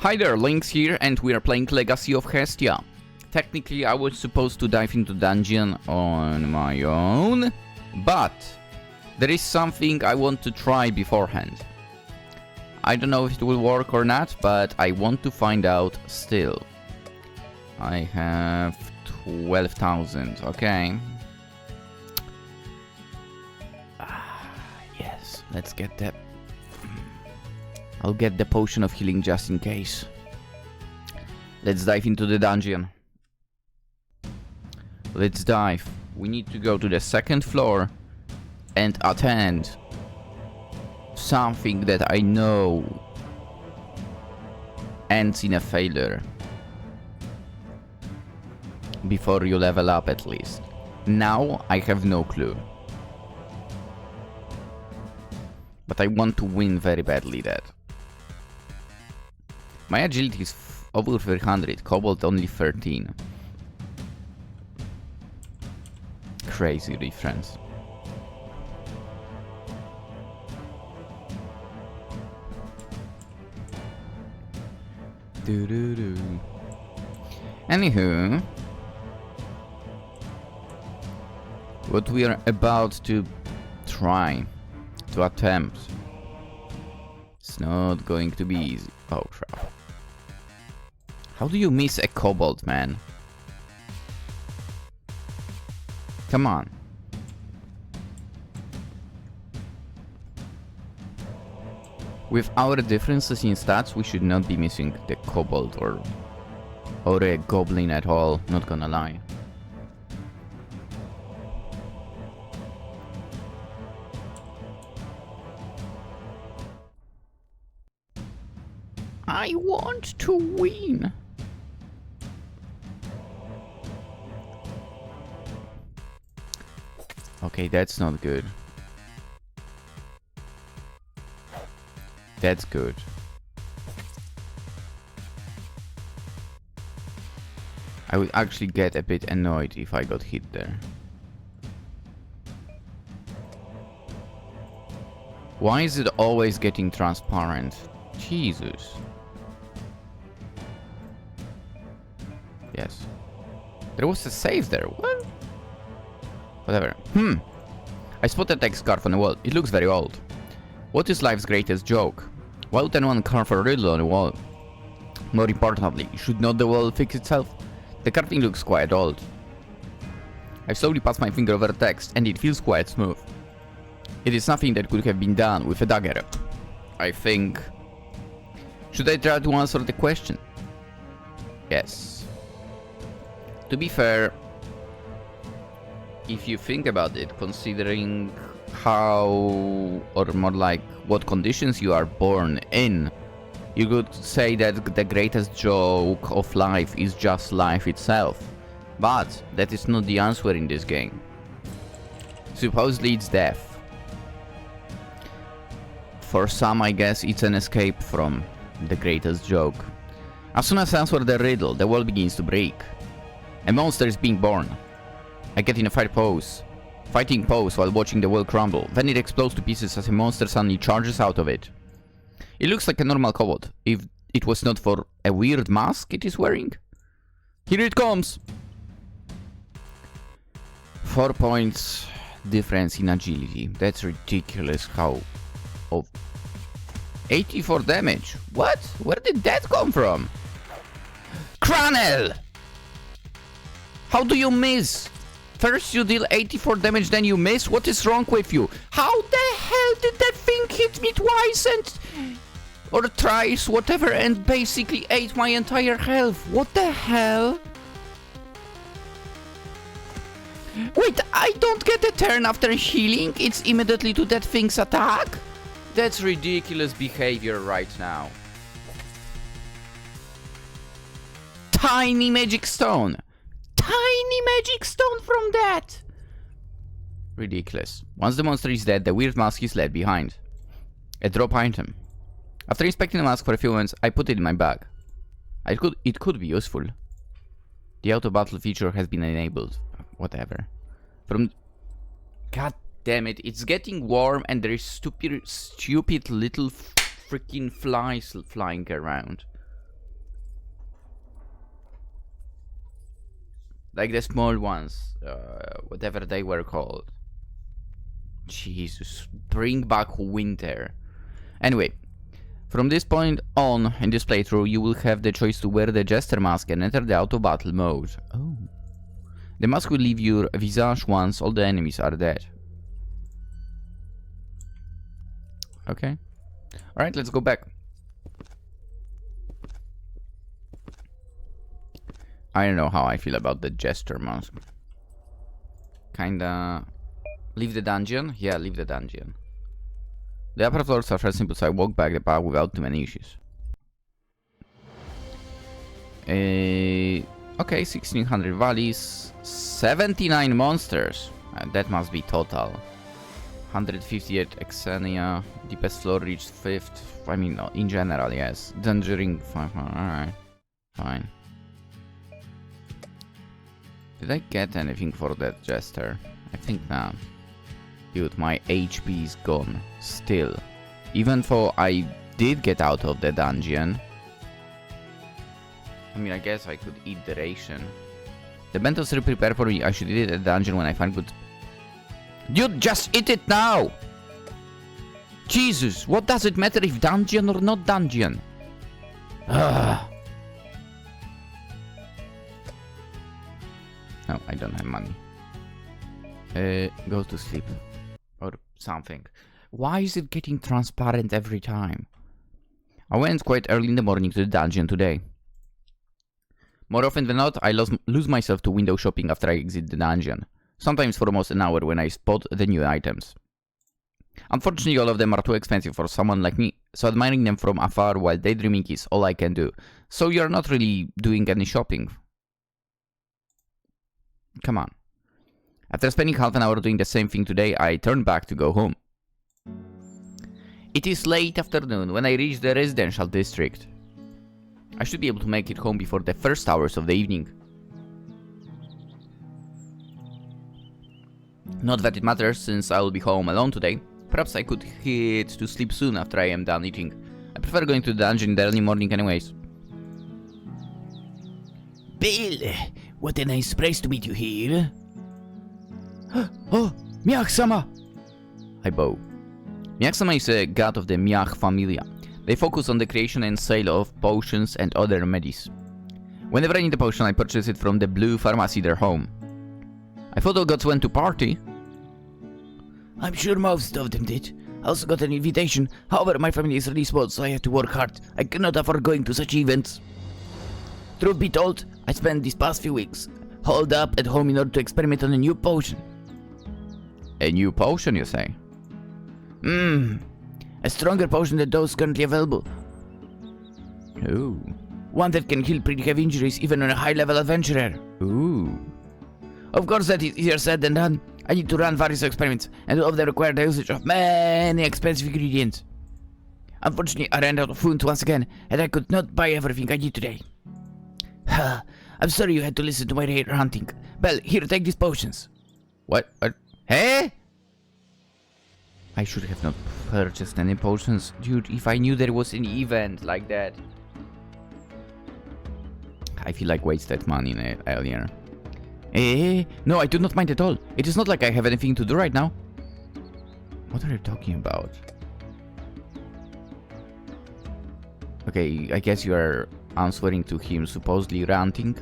Hi there, Lynx here, and we are playing Legacy of Hestia. Technically, I was supposed to dive into dungeon on my own, but there is something I want to try beforehand. I don't know if it will work or not, but I want to find out still. I have 12,000, okay. Yes, let's get that. I'll get the potion of healing just in case. Let's dive into the dungeon. Let's dive. We need to go to the second floor and attend something that I know ends in a failure. Before you level up at least. Now I have no clue. But I want to win very badly that. My agility is over 300, Cobalt only 13. Crazy difference. Anywho, what we are about to try, to attempt, it's not going to be easy. Oh crap. How do you miss a Cobalt, man? Come on. With our differences in stats, we should not be missing the Cobalt or a Goblin at all, not gonna lie. I want to win. Okay, that's not good. That's good. I would actually get a bit annoyed if I got hit there. Why is it always getting transparent? Jesus. Yes. There was a save there. What? Whatever. I spotted a scarf on the wall. It looks very old. What is life's greatest joke? Why would anyone carve a riddle on the wall? More importantly, should not the wall fix itself? The carving looks quite old. I slowly pass my finger over the text, and it feels quite smooth. It is nothing that could have been done with a dagger. I think... Should I try to answer the question? Yes. To be fair, if you think about it, considering how, or more like what conditions you are born in, you could say that the greatest joke of life is just life itself. But that is not the answer in this game. Supposedly it's death. For some, I guess it's an escape from the greatest joke. As soon as I answer the riddle, the wall begins to break. A monster is being born. I get in a fighting pose while watching the wall crumble. Then it explodes to pieces as a monster suddenly charges out of it. It looks like a normal kobold, if it was not for a weird mask it is wearing. Here it comes! 4 points difference in agility. That's ridiculous how... Oh. 84 damage. What? Where did that come from? Cranel! How do you miss? First you deal 84 damage, then you miss? What is wrong with you? How the hell did that thing hit me twice and... or thrice, whatever, and basically ate my entire health? What the hell? Wait, I don't get a turn after healing? It's immediately to that thing's attack? That's ridiculous behavior right now. Tiny magic stone. Tiny magic stone from that! Ridiculous. Once the monster is dead, the weird mask is left behind. A drop item. After inspecting the mask for a few moments, I put it in my bag. It could be useful. The auto battle feature has been enabled. Whatever. God damn it, it's getting warm and there is stupid little freaking flies flying around. Like the small ones, whatever they were called. Jesus, bring back winter. Anyway, from this point on in this playthrough, you will have the choice to wear the Jester mask and enter the auto battle mode. Oh. The mask will leave your visage once all the enemies are dead. Okay. Alright, let's go back. I don't know how I feel about the Jester mask. Kinda... Leave the dungeon? Yeah, leave the dungeon. The upper floors are fairly simple, so I walk back the path without too many issues. Okay, 1600 valleys, 79 monsters. That must be total. 158 Exenia, deepest floor reached 5th. I mean, no, in general, yes. Dangering 5. Alright, fine. Did I get anything for that Jester? I think not. Dude, my HP is gone. Still. Even though I did get out of the dungeon. I mean, I guess I could eat the ration. The bentos are prepared for me. I should eat it at the dungeon when I find good... Dude, just eat it now! Jesus, what does it matter if dungeon or not dungeon? Ugh. No, I don't have money. Go to sleep. Or something. Why is it getting transparent every time? I went quite early in the morning to the dungeon today. More often than not, I lose myself to window shopping after I exit the dungeon. Sometimes for almost an hour when I spot the new items. Unfortunately, all of them are too expensive for someone like me, so admiring them from afar while daydreaming is all I can do. So you're not really doing any shopping. Come on. After spending half an hour doing the same thing today, I turn back to go home. It is late afternoon when I reach the residential district. I should be able to make it home before the first hours of the evening. Not that it matters, since I will be home alone today. Perhaps I could hit to sleep soon after I am done eating. I prefer going to the dungeon in the early morning anyways. Bill, what a nice surprise to meet you here. Oh, Miach-sama! I bow. Miach-sama is a god of the Miach Familia. They focus on the creation and sale of potions and other medis. Whenever I need a potion, I purchase it from the blue pharmacy near home. I thought all gods went to party. I'm sure most of them did. I also got an invitation. However, my family is really small, so I have to work hard. I cannot afford going to such events. Truth be told, I spent these past few weeks holed up at home in order to experiment on a new potion. A new potion, you say? A stronger potion than those currently available. Ooh. One that can heal pretty heavy injuries even on a high-level adventurer. Ooh. Of course, that is easier said than done. I need to run various experiments, and all of them require the usage of many expensive ingredients. Unfortunately, I ran out of food once again, and I could not buy everything I need today. I'm sorry you had to listen to my rare hunting. Well, here, take these potions. What? Hey? I should have not purchased any potions. Dude, if I knew there was an event like that. I feel like wasted money earlier. No, I do not mind at all. It is not like I have anything to do right now. What are you talking about? Okay, I guess you are answering to him supposedly ranting.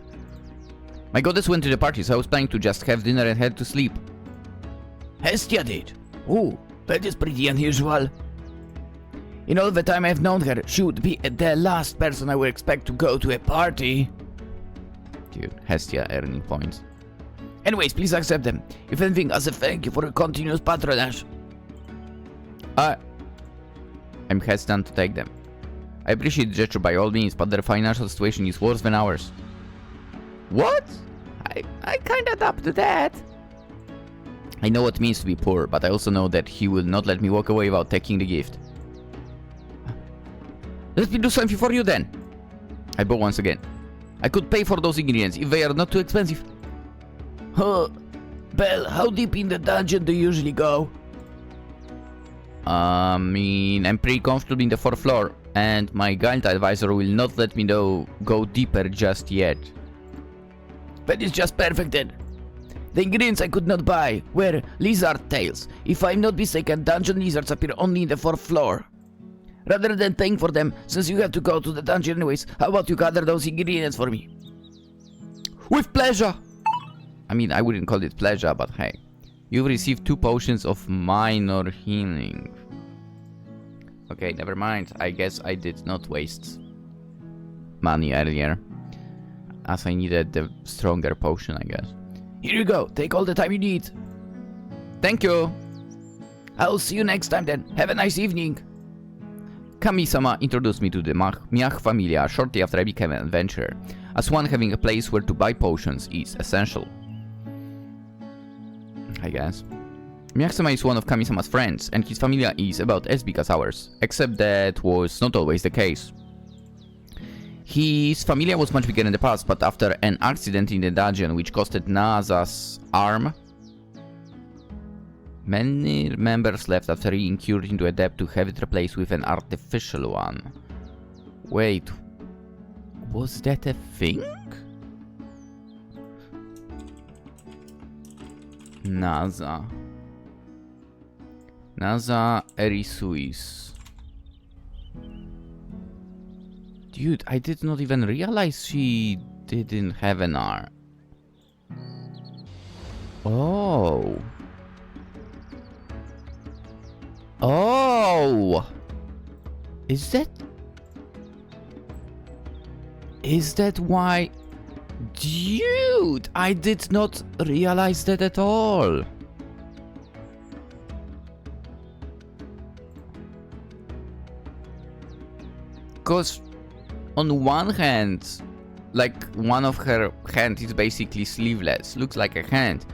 My goddess went to the party, so I was planning to just have dinner and head to sleep. Hestia did. Oh, that is pretty unusual. In all the time I have known her, she would be the last person I would expect to go to a party. Dude, Hestia earning points. Anyways, please accept them. If anything, as a thank you for your continuous patronage. I'm hesitant to take them. I appreciate the gesture by all means, but their financial situation is worse than ours. What? I kinda up to that. I know what it means to be poor, but I also know that he will not let me walk away without taking the gift. Let me do something for you then. I bow once again. I could pay for those ingredients if they are not too expensive. Belle, how deep in the dungeon do you usually go? I mean, I'm pretty comfortable in the 4th floor, and my guild advisor will not let me go deeper just yet. That is just perfect then. The ingredients I could not buy were lizard tails. If I'm not mistaken, dungeon lizards appear only in the 4th floor. Rather than paying for them, since you have to go to the dungeon anyways, how about you gather those ingredients for me? With pleasure! I mean, I wouldn't call it pleasure, but hey. You've received 2 potions of minor healing. Okay, never mind. I guess I did not waste money earlier, as I needed the stronger potion, I guess. Here you go. Take all the time you need. Thank you! I'll see you next time then. Have a nice evening. Kami-sama introduced me to the Miach Familia shortly after I became an adventurer, as one having a place where to buy potions is essential. I guess. Miach-sama is one of Kami-sama's friends, and his Familia is about as big as ours, except that was not always the case. His Familia was much bigger in the past, but after an accident in the dungeon which costed Naza's arm, many members left after he incurred into a debt to have it replaced with an artificial one. Wait, was that a thing? Naza Erisuis. Dude, I did not even realize she didn't have an arm. Oh. Oh! Is that why? Dude, I did not realize that at all. Because on one hand, like one of her hand is basically sleeveless, looks like a hand.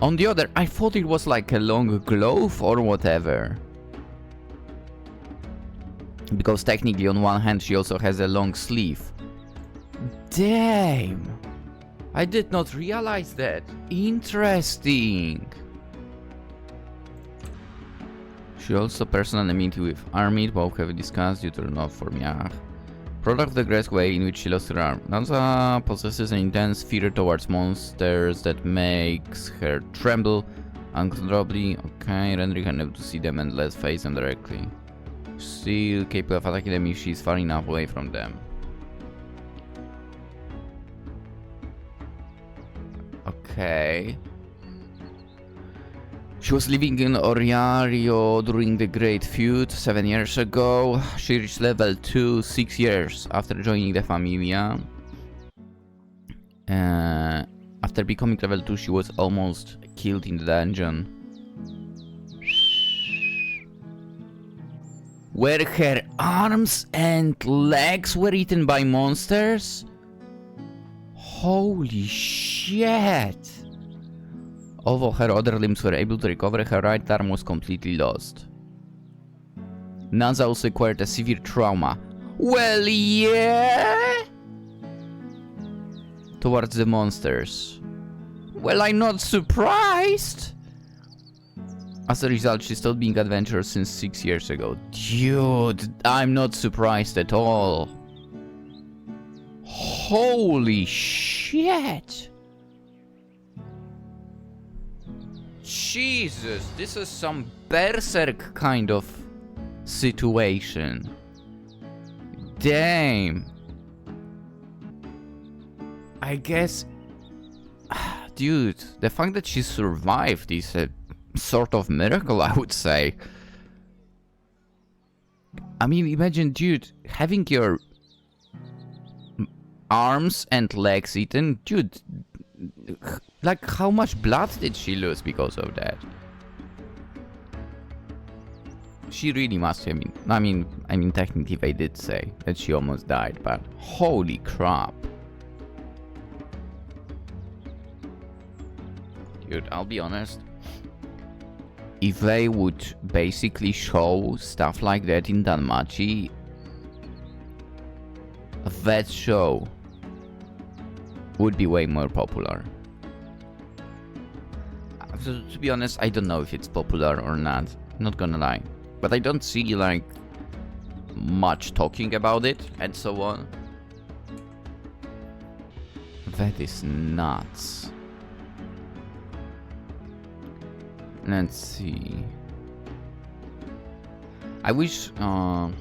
On the other, I thought it was like a long glove or whatever. Because technically on one hand she also has a long sleeve. Damn! I did not realize that. Interesting. She also personally meeting with Armid, both have discussed due to the love for Miach. Product of the aggressive way in which she lost her arm. Naza possesses an intense fear towards monsters that makes her tremble uncontrollably. Okay, rendering her unable to see them and less face them directly. Still capable of attacking them if she is far enough away from them. Okay. She was living in Oriario during the Great Feud 7 years ago. She reached level 2 6 years after joining the Familia. After becoming level 2, she was almost killed in the dungeon. Where her arms and legs were eaten by monsters? Holy shit! Although her other limbs were able to recover, her right arm was completely lost. Naza also acquired a severe trauma. Well, yeah? Towards the monsters. Well, I'm not surprised. As a result, she stopped being adventurous since 6 years ago. Dude, I'm not surprised at all. Holy shit! Jesus, this is some berserk kind of situation. Damn. I guess... Dude, the fact that she survived is a sort of miracle, I would say. I mean, imagine, dude, having your arms and legs eaten. Dude, like, how much blood did she lose because of that? She really must have been. I mean, technically they did say that she almost died, but holy crap. Dude, I'll be honest. If they would basically show stuff like that in Danmachi, that show would be way more popular. So, to be honest, I don't know if it's popular or not, not gonna lie. But I don't see, like, much talking about it and so on. That is nuts. Let's see. I wish some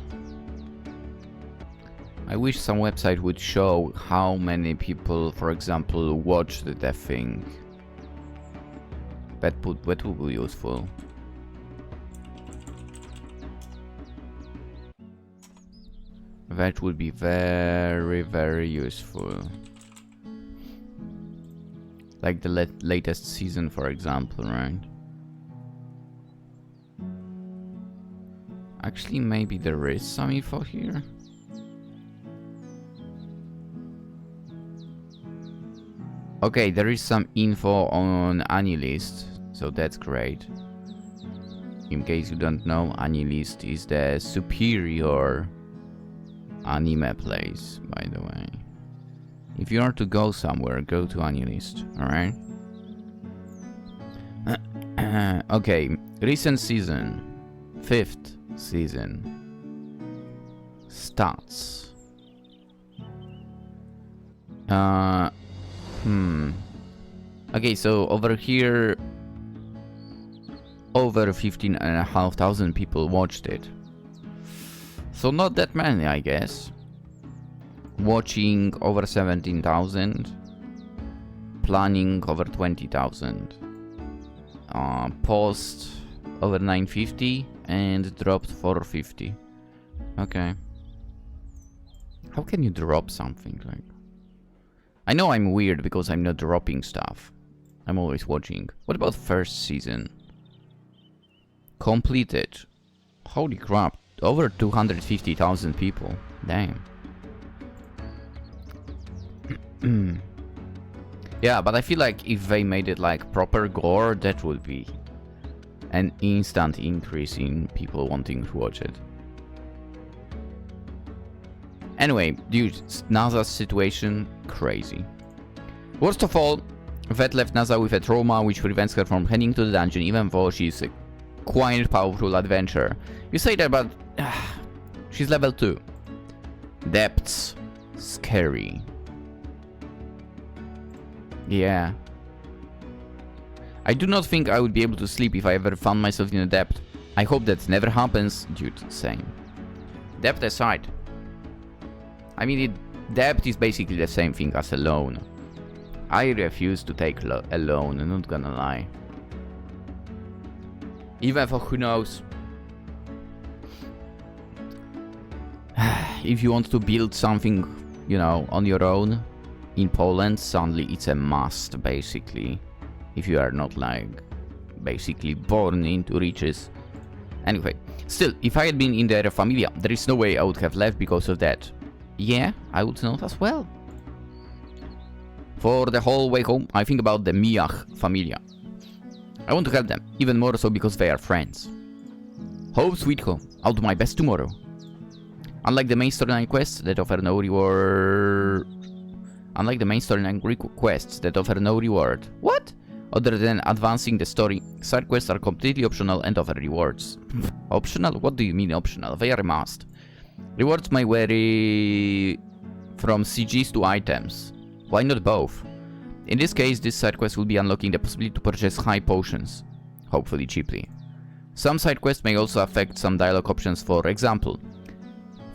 website would show how many people, for example, watched the thing. That would be useful. That would be very, very useful. Like the latest season, for example, right? Actually, maybe there is some info here. Okay, there is some info on AniList, so that's great. In case you don't know, AniList is the superior anime place, by the way. If you are to go somewhere, go to AniList, alright? Okay, recent season. 5th season. Stats. Okay, so over here, over 15,500 people watched it. So not that many, I guess. Watching over 17,000. Planning over 20,000. Post over 950 and dropped 450. Okay. How can you drop something like? I know I'm weird because I'm not dropping stuff. I'm always watching. What about first season? Completed. Holy crap. Over 250,000 people. Damn. Yeah, but I feel like if they made it like proper gore, that would be an instant increase in people wanting to watch it. Anyway, dude, NASA's situation, crazy. Worst of all, that left NASA with a trauma which prevents her from heading to the dungeon even though she's a quite powerful adventurer. You say that, but she's level 2. Depths. Scary. Yeah. I do not think I would be able to sleep if I ever found myself in a depth. I hope that never happens. Dude, same. Depth aside. I mean, depth is basically the same thing as a loan. I refuse to take a loan, I'm not gonna lie. Even for who knows. If you want to build something, you know, on your own in Poland, suddenly it's a must, basically. If you are not, like, basically born into riches. Anyway, still, if I had been in the Familia, there is no way I would have left because of that. Yeah, I would not as well. For the whole way home, I think about the Familia. I want to help them, even more so because they are friends. Home sweet home, I'll do my best tomorrow. Unlike the main storyline quests that offer no reward... What? Other than advancing the story, side quests are completely optional and offer rewards. Optional? What do you mean optional? They are a must. Rewards may vary from CGs to items. Why not both? In this case, this side quest will be unlocking the possibility to purchase high potions, hopefully cheaply. Some side quests may also affect some dialogue options, for example.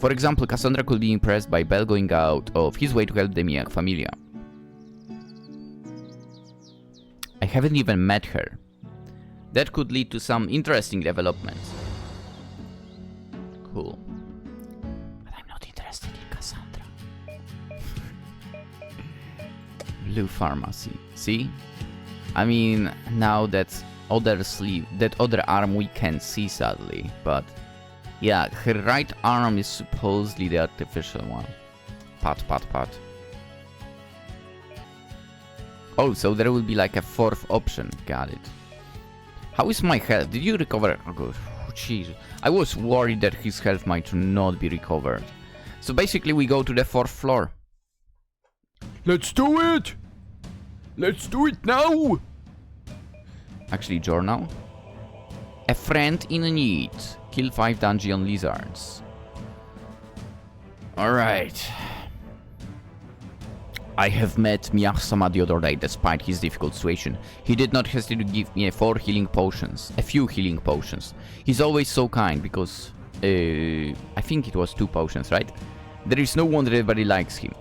Cassandra could be impressed by Bell going out of his way to help the Familia. I haven't even met her. That could lead to some interesting developments. Cool. But I'm not interested in Cassandra. Blue Pharmacy. See? I mean, now that other sleeve, that other arm we can see sadly, but yeah, her right arm is supposedly the artificial one. Pat, pat, pat. Oh, so there will be like a fourth option. Got it. How is my health? Did you recover? Oh, God. Oh, jeez. I was worried that his health might not be recovered. So basically we go to the 4th floor. Let's do it! Let's do it now! Actually, journal. A friend in need. Kill 5 dungeon lizards. Alright. I have met Miyasama the other day despite his difficult situation. He did not hesitate to give me a few healing potions. He's always so kind because I think it was 2 potions, right? There is no wonder everybody likes him.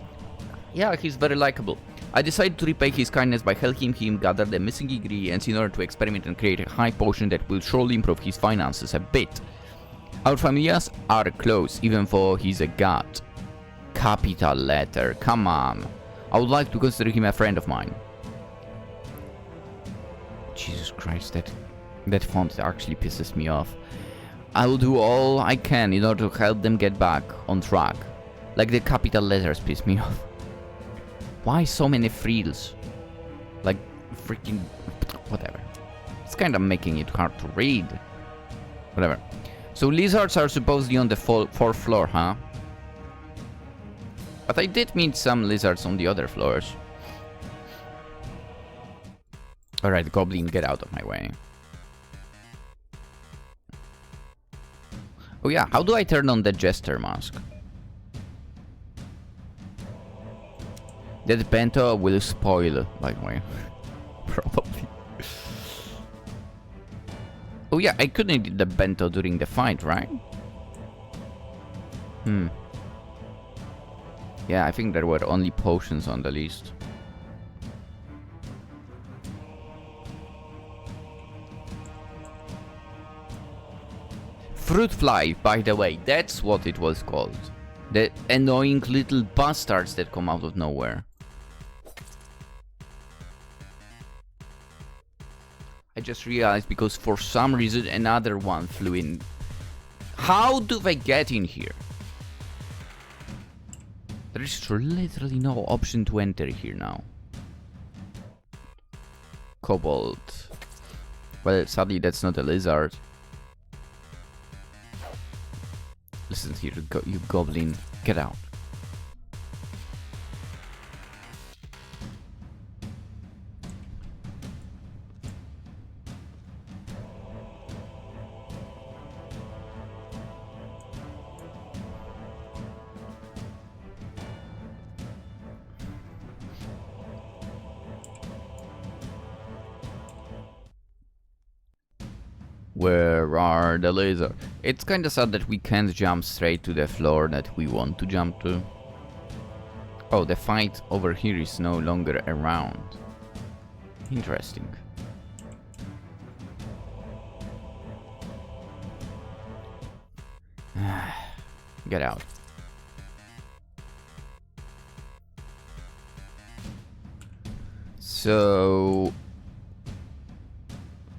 Yeah, he's very likable. I decided to repay his kindness by helping him gather the missing ingredients in order to experiment and create a high potion that will surely improve his finances a bit. Our familias are close, even though he's a god. Capital letter, come on. I would like to consider him a friend of mine. Jesus Christ, that font actually pisses me off. I will do all I can in order to help them get back on track. Like the capital letters piss me off. Why so many frills? Like freaking whatever. It's kind of making it hard to read. Whatever. So lizards are supposedly on the 4th floor, huh? But I did meet some lizards on the other floors. Alright, goblin, get out of my way. Oh yeah, how do I turn on the jester mask? That bento will spoil, by the way. Probably. Oh yeah, I couldn't eat the bento during the fight, right? Yeah, I think there were only potions on the list. Fruit fly, by the way, that's what it was called. The annoying little bastards that come out of nowhere. I just realized because for some reason another one flew in. How do they get in here? There is literally no option to enter here now. Kobold. Well, sadly that's not a lizard. Listen here, you goblin. Get out. Where are the lizards? It's kinda sad that we can't jump straight to the floor that we want to jump to. Oh, the fight over here is no longer around. Interesting. Get out. So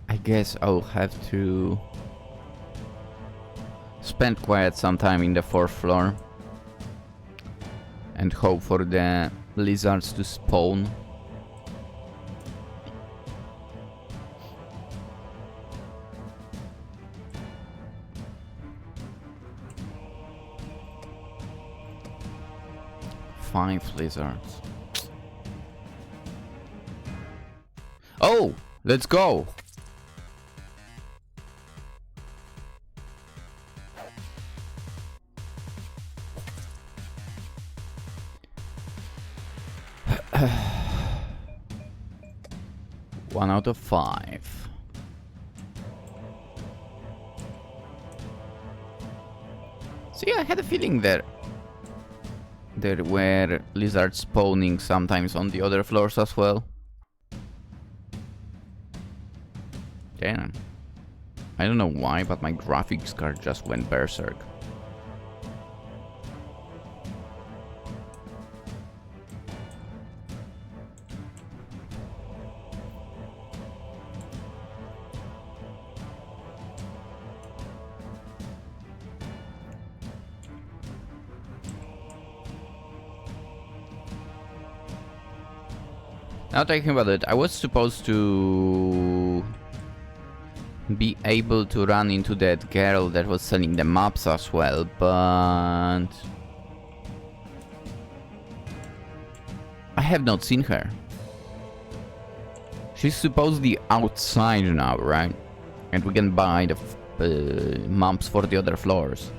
I guess I'll have to spend quite some time in the 4th floor and hope for the lizards to spawn. Five lizards. Oh, let's go. One out of 5. See, I had a feeling there were lizards spawning sometimes on the other floors as well. Damn. I don't know why, but my graphics card just went berserk. Now thinking about it, I was supposed to be able to run into that girl that was selling the maps as well, but I have not seen her. She's supposedly outside now, right? And we can buy the maps for the other floors.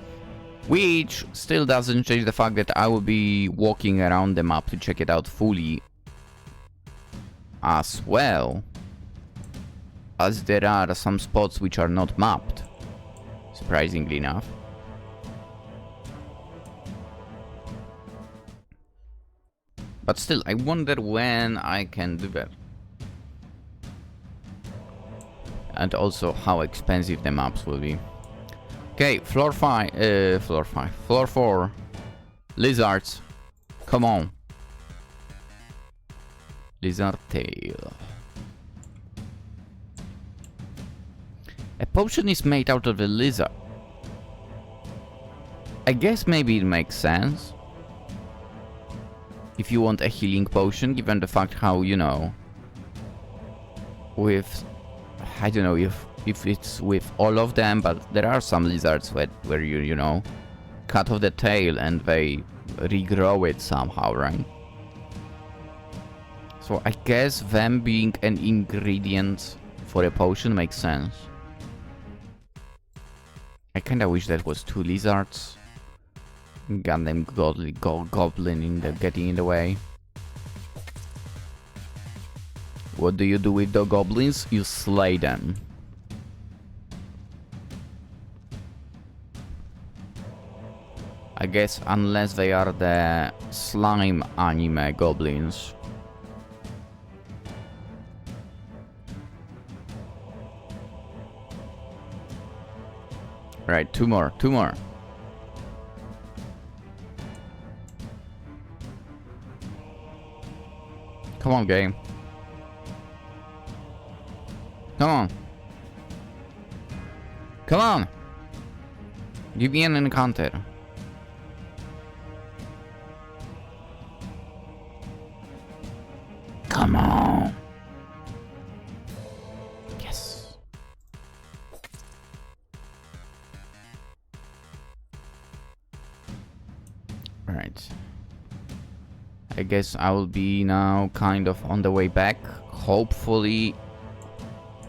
Which still doesn't change the fact that I will be walking around the map to check it out fully as well, as there are some spots which are not mapped, surprisingly enough. But still, I wonder when I can do that. And also how expensive the maps will be. Okay, floor 4. Lizards. Come on. Lizard tail. A potion is made out of a lizard. I guess maybe it makes sense. If you want a healing potion, given the fact how, you know, with, I don't know if it's with all of them, but there are some lizards where you know, cut off the tail and they regrow it somehow, right? So I guess them being an ingredient for a potion makes sense. I kinda wish that was 2 lizards. Goddamn godly goblin getting in the way. What do you do with the goblins? You slay them. I guess unless they are the slime anime goblins. Right, 2 more. Come on, game. Come on. Come on. Give me an encounter. Come on. Yes. Right. I guess I will be now kind of on the way back. Hopefully,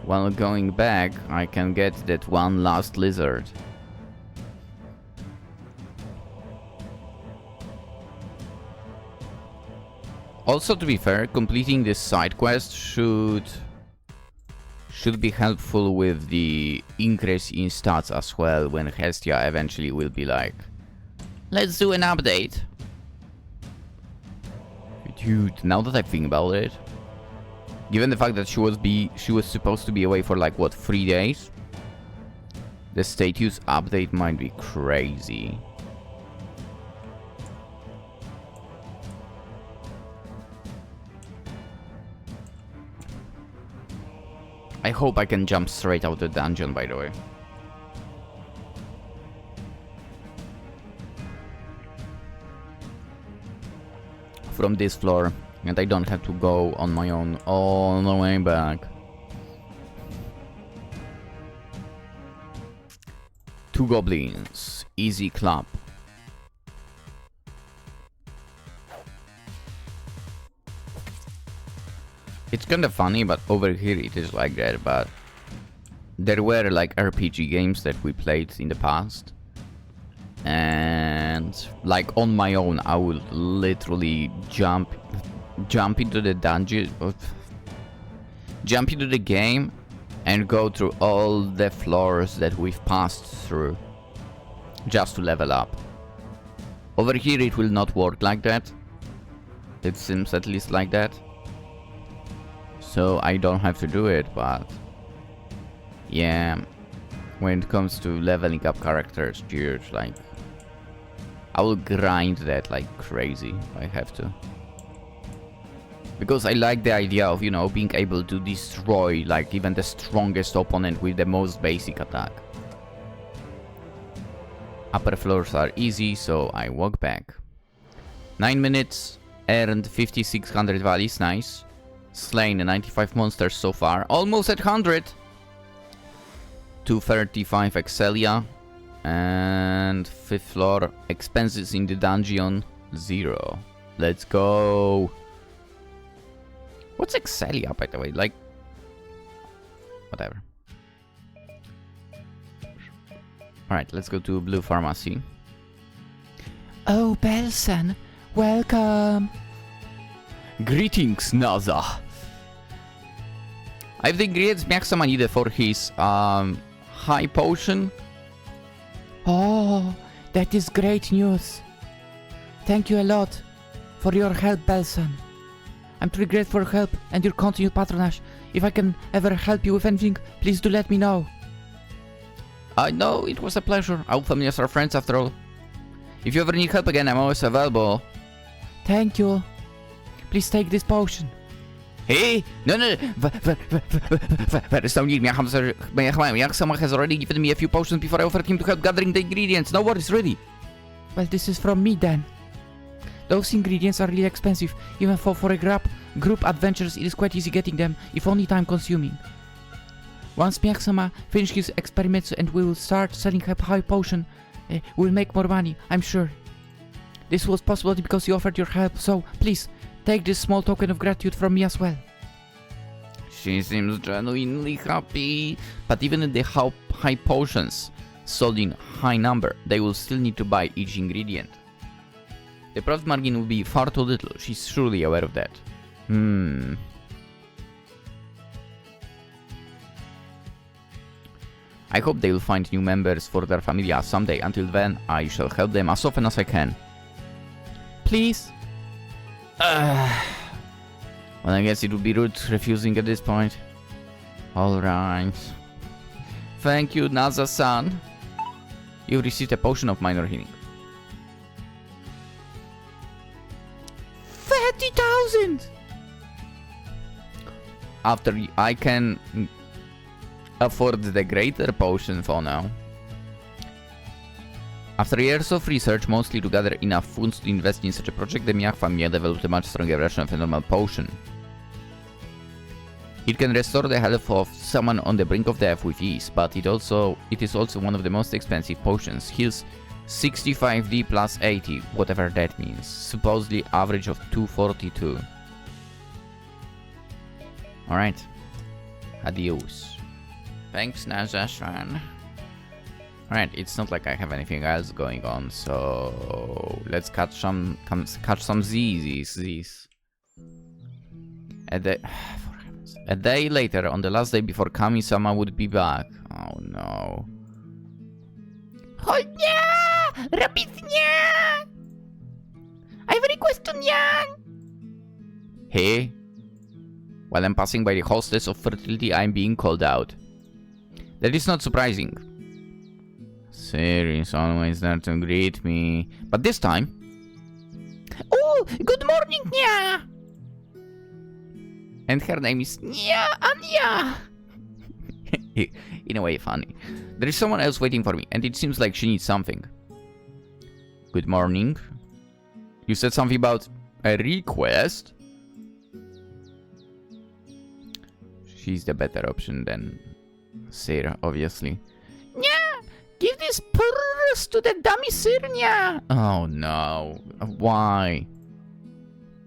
while going back, I can get that one last lizard. Also, to be fair, completing this side quest should be helpful with the increase in stats as well, when Hestia eventually will be like, let's do an update. Dude, now that I think about it, given the fact that she was supposed to be away for like what, 3 days, the status update might be crazy. I hope I can jump straight out of the dungeon, by the way. From this floor, and I don't have to go on my own all the way back. 2 goblins, easy clap. It's kinda funny, but over here it is like that, but there were like RPG games that we played in the past. And like on my own, I would literally jump into the dungeon, jump into the game, and go through all the floors that we've passed through, just to level up. Over here, it will not work like that. It seems at least like that. So I don't have to do it, but yeah, when it comes to leveling up characters, dude, like, I will grind that like crazy if I have to. Because I like the idea of, you know, being able to destroy like even the strongest opponent with the most basic attack. Upper floors are easy, so I walk back. 9 minutes, earned 5600 valleys, nice. Slain 95 monsters so far, almost at 100. 235 Excelia. And 5th floor, expenses in the dungeon, 0. Let's go. What's Excelia, by the way? Like, whatever. Alright, let's go to Blue Pharmacy. Oh, Belson, welcome. Greetings, Naza. I have the ingredients Maxima needed for his high potion. Oh, that is great news. Thank you a lot for your help, Belson. I'm truly grateful for your help and your continued patronage. If I can ever help you with anything, please do let me know. I know, it was a pleasure. Our familiars are friends after all. If you ever need help again, I'm always available. Thank you. Please take this potion. Hey! No. There is no need. Maxima has already given me a few potions before I offered him to help gathering the ingredients. No worries, ready. Well, this is from me then. Those ingredients are really expensive. Even for a group adventures, it is quite easy getting them, if only time consuming. Once Maxima finishes his experiments and we will start selling high potion, we'll make more money, I'm sure. This was possible because you offered your help, so please, take this small token of gratitude from me as well. She seems genuinely happy. But even in the high potions sold in high number, they will still need to buy each ingredient. The profit margin will be far too little. She's surely aware of that. I hope they will find new members for their Familia someday. Until then, I shall help them as often as I can. Please? Well, I guess it would be rude refusing at this point. Alright. Thank you, Naza-san. You received a potion of minor healing. 30,000! After I can afford the greater potion for now. After years of research, mostly to gather enough funds to invest in such a project, the Miach family developed a much stronger version of a normal potion. It can restore the health of someone on the brink of death with ease, but it is also one of the most expensive potions. Heals 65D plus 80, whatever that means. Supposedly average of 242. Alright. Adios. Thanks, Naza-san. Alright, it's not like I have anything else going on, so let's catch some Z's. A day later, on the last day before Kami-sama would be back. Oh no. Holnia! Rabitnia! I have a request to Nyan! Hey? While I'm passing by the hostess of fertility, I'm being called out. That is not surprising. Sir is always there to greet me. But this time... Oh, good morning, Nya! And her name is Nya Anya! In a way, funny. There is someone else waiting for me, and it seems like she needs something. Good morning. You said something about a request? She's the better option than Sarah, obviously. Nya! Give this purse to the dummy Sir, Nya! Oh no. Why?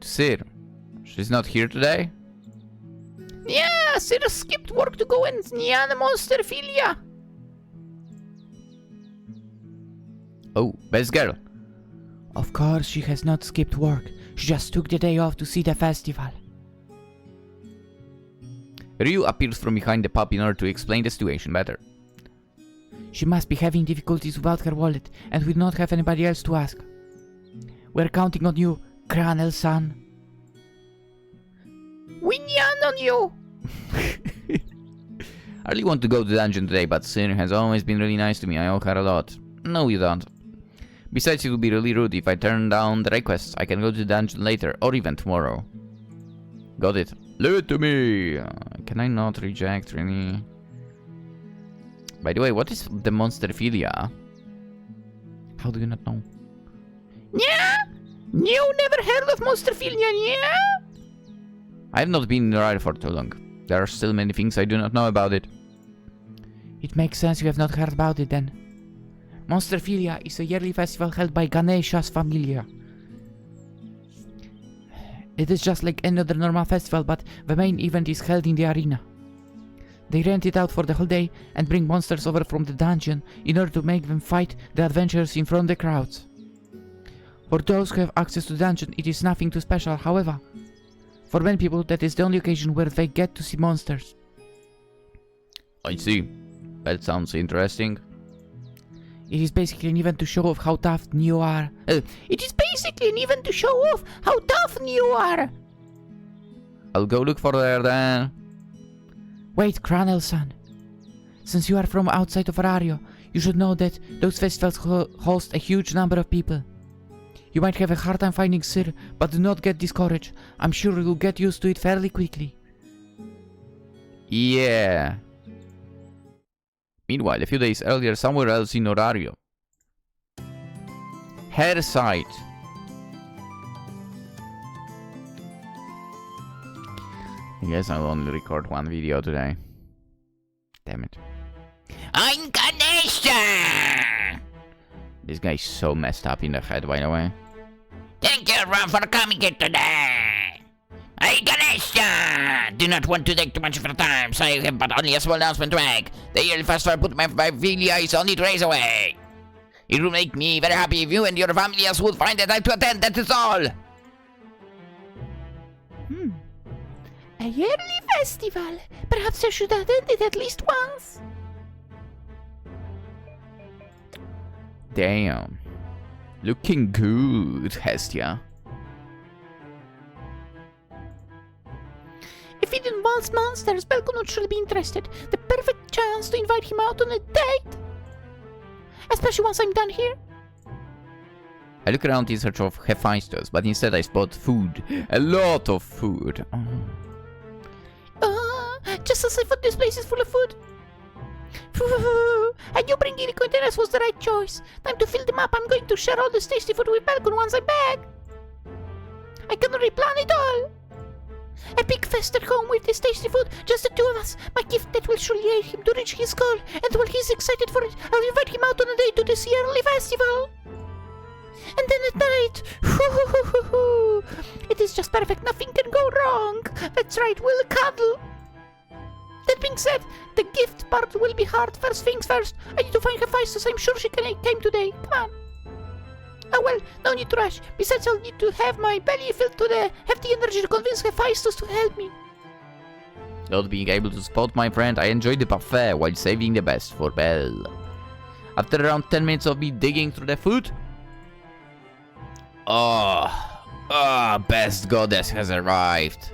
Sir, she's not here today? Yeah, Sir skipped work to go and Nya the monster Familia. Oh, best girl. Of course she has not skipped work. She just took the day off to see the festival. Ryu appears from behind the pup in order to explain the situation better. She must be having difficulties without her wallet and will not have anybody else to ask. We're counting on you, Kranel-san. Winyan on you! I really want to go to the dungeon today, but Sin has always been really nice to me. I owe her a lot. No, you don't. Besides, it would be really rude if I turn down the requests. I can go to the dungeon later, or even tomorrow. Got it. Leave it to me! Can I not reject, really? By the way, what is the monster Philia? How do you not know? Yeah? You never heard of monster Philia, yeah? I have not been in the ride for too long. There are still many things I do not know about it. It makes sense you have not heard about it then. Monster Philia is a yearly festival held by Ganesha's Familia. It is just like any other normal festival, but the main event is held in the arena. They rent it out for the whole day and bring monsters over from the dungeon in order to make them fight the adventurers in front of the crowds. For those who have access to the dungeon, it is nothing too special. However, for many people, that is the only occasion where they get to see monsters. I see. That sounds interesting. It is basically an event to show off how tough you are. I'll go look for her then. Wait, Cranel-san. Since you are from outside of Arario, you should know that those festivals host a huge number of people. You might have a hard time finding Sir, but do not get discouraged. I'm sure you'll get used to it fairly quickly. Yeah. Meanwhile, a few days earlier, somewhere else in Orario. Her site. I guess I'll only record one video today. Damn it. I'm Ganesha! This guy's so messed up in the head, by the way. Thank you everyone for coming here today! I'm Ganesha! Do not want to take too much of your time, so I have but only a small announcement to make. The yearly festival put my Familia is only 2 days away. It will make me very happy if you and your familias would find the time to attend, that is all! A yearly festival? Perhaps I should attend it at least once. Damn. Looking good, Hestia. If it involves monsters, Belko would surely be interested. The perfect chance to invite him out on a date. Especially once I'm done here. I look around in search of Hephaestus, but instead I spot food. A lot of food. Just as I thought this place is full of food. And you bringing the containers was the right choice. Time to fill them up. I'm going to share all this tasty food with Belko once I'm back. I can replan it all. A big fest at home with this tasty food, just the 2 of us. My gift that will surely aid him to reach his goal. And while he's excited for it, I'll invite him out on a date to this yearly festival. And then at night, it is just perfect. Nothing can go wrong. That's right, we'll cuddle. That being said, the gift part will be hard. First things first. I need to find Hephaestus. I'm sure she came today. Come on. Oh well, no need to rush. Besides, I'll need to have my belly filled to the hefty energy to convince Hephaestus to help me. Not being able to spot my friend, I enjoyed the buffet while saving the best for Belle. After around 10 minutes of me digging through the food... best goddess has arrived.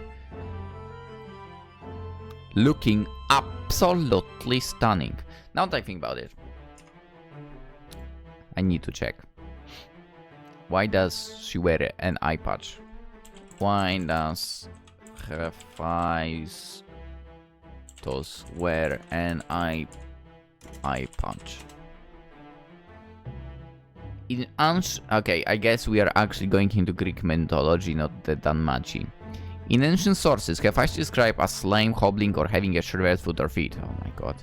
Looking absolutely stunning. Now that I think about it, I need to check. Why does she wear an eye patch? Why does Hephaestus wear an eye patch? Okay, I guess we are actually going into Greek mythology, not the Danmachi. In ancient sources, Hephaestus is described as lame, hobbling, or having a shriveled foot or feet. Oh my god.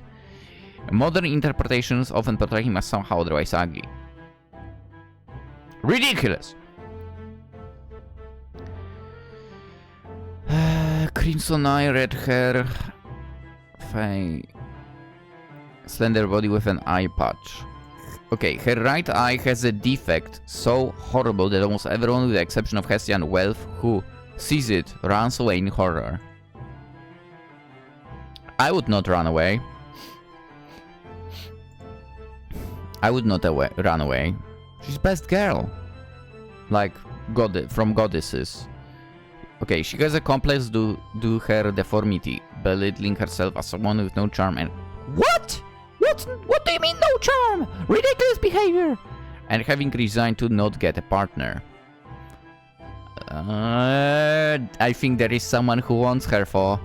Modern interpretations often portray him as somehow otherwise ugly. Ridiculous! Crimson eye, red hair, slender body with an eye patch. Okay, her right eye has a defect so horrible that almost everyone with the exception of Hestia and Wealth who sees it runs away in horror. I would not run away. I would not run away. She's best girl. Like, from goddesses. Okay, she has a complex due to her deformity, belittling herself as someone with no charm and... What? What do you mean no charm? Ridiculous behavior! And having resigned to not get a partner. I think there is someone who wants her for.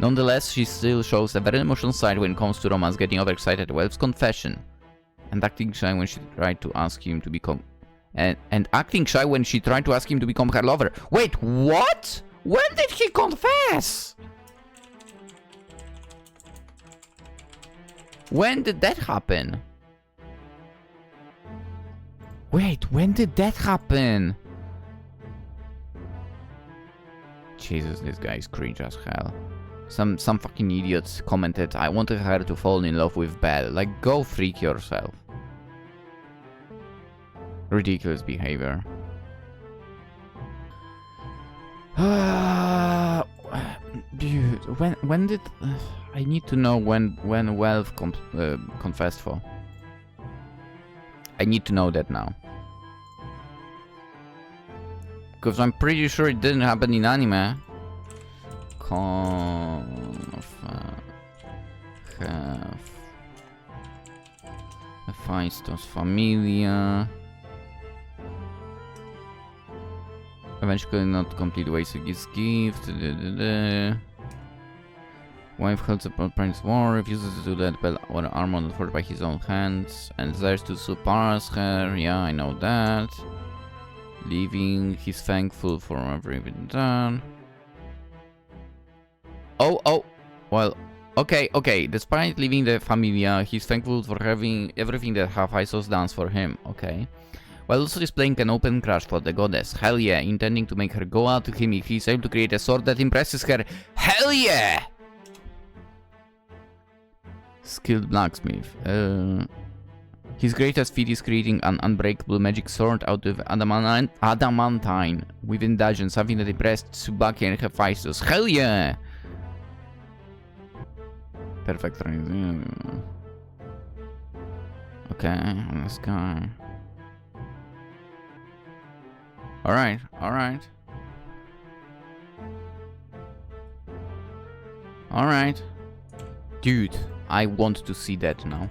Nonetheless, she still shows a very emotional side when it comes to romance, getting overexcited at Welf's confession. And acting shy when she tried to ask him to become... And acting shy when she tried to ask him to become her lover. Wait, what? When did he confess? When did that happen? Wait, when did that happen? Jesus, this guy is cringe as hell. Some fucking idiots commented, I wanted her to fall in love with Belle. Like, go freak yourself. Ridiculous behavior. Dude, when did I need to know when wealth confessed for? I need to know that now. Because I'm pretty sure it didn't happen in anime. Hephaestus, Familia. Eventually not complete wasting his gift. Wife holds upon Prince War, refuses to let Bell or armor forged by his own hands, and desires to surpass her. Yeah, I know that. Leaving, he's thankful for everything done. Oh, well, okay. Despite leaving the Familia, he's thankful for having everything that Hephaestus does for him. Okay. While also displaying an open crush for the goddess. Hell yeah, intending to make her go out to him if he's able to create a sword that impresses her. Hell yeah! Skilled blacksmith. His greatest feat is creating an unbreakable magic sword out of adamantine within dungeon, something that impressed Tsubaki and Hephaestus. Hell yeah! Perfect. Okay, on this guy. Alright. Dude, I want to see that now.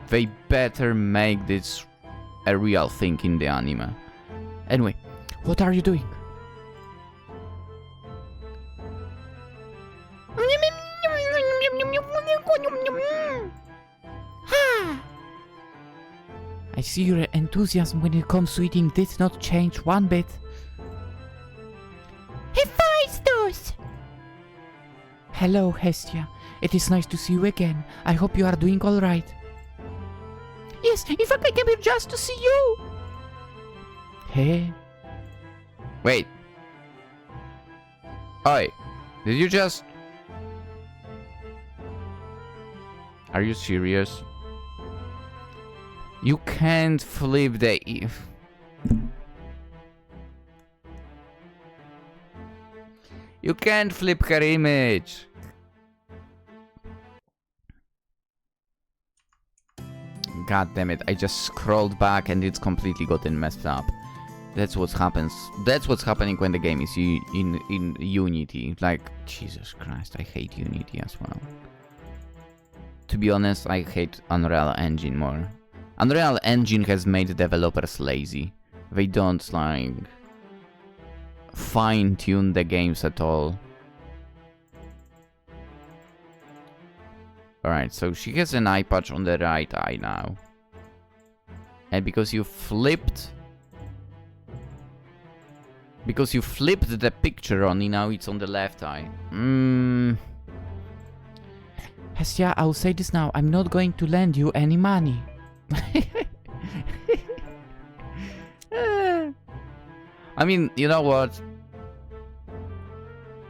They better make this a real thing in the anime. Anyway, what are you doing? I see your enthusiasm when it comes to eating did not change one bit. Hephaestus! Hello, Hestia. It is nice to see you again. I hope you are doing all right. Yes, in fact I came here just to see you. Hey? Wait. Oi, did you just... Are you serious? You can't flip the... You can't flip her image. God damn it, I just scrolled back and it's completely gotten messed up. That's what happens. That's what's happening when the game is in Unity. Like, Jesus Christ, I hate Unity as well. To be honest, I hate Unreal Engine more. Unreal Engine has made developers lazy. They don't, like, fine-tune the games at all. Alright, so she has an eye patch on the right eye now. And because you flipped... Because you flipped the picture on it, now it's on the left eye. Hestia, I'll say this now. I'm not going to lend you any money. I mean, you know what?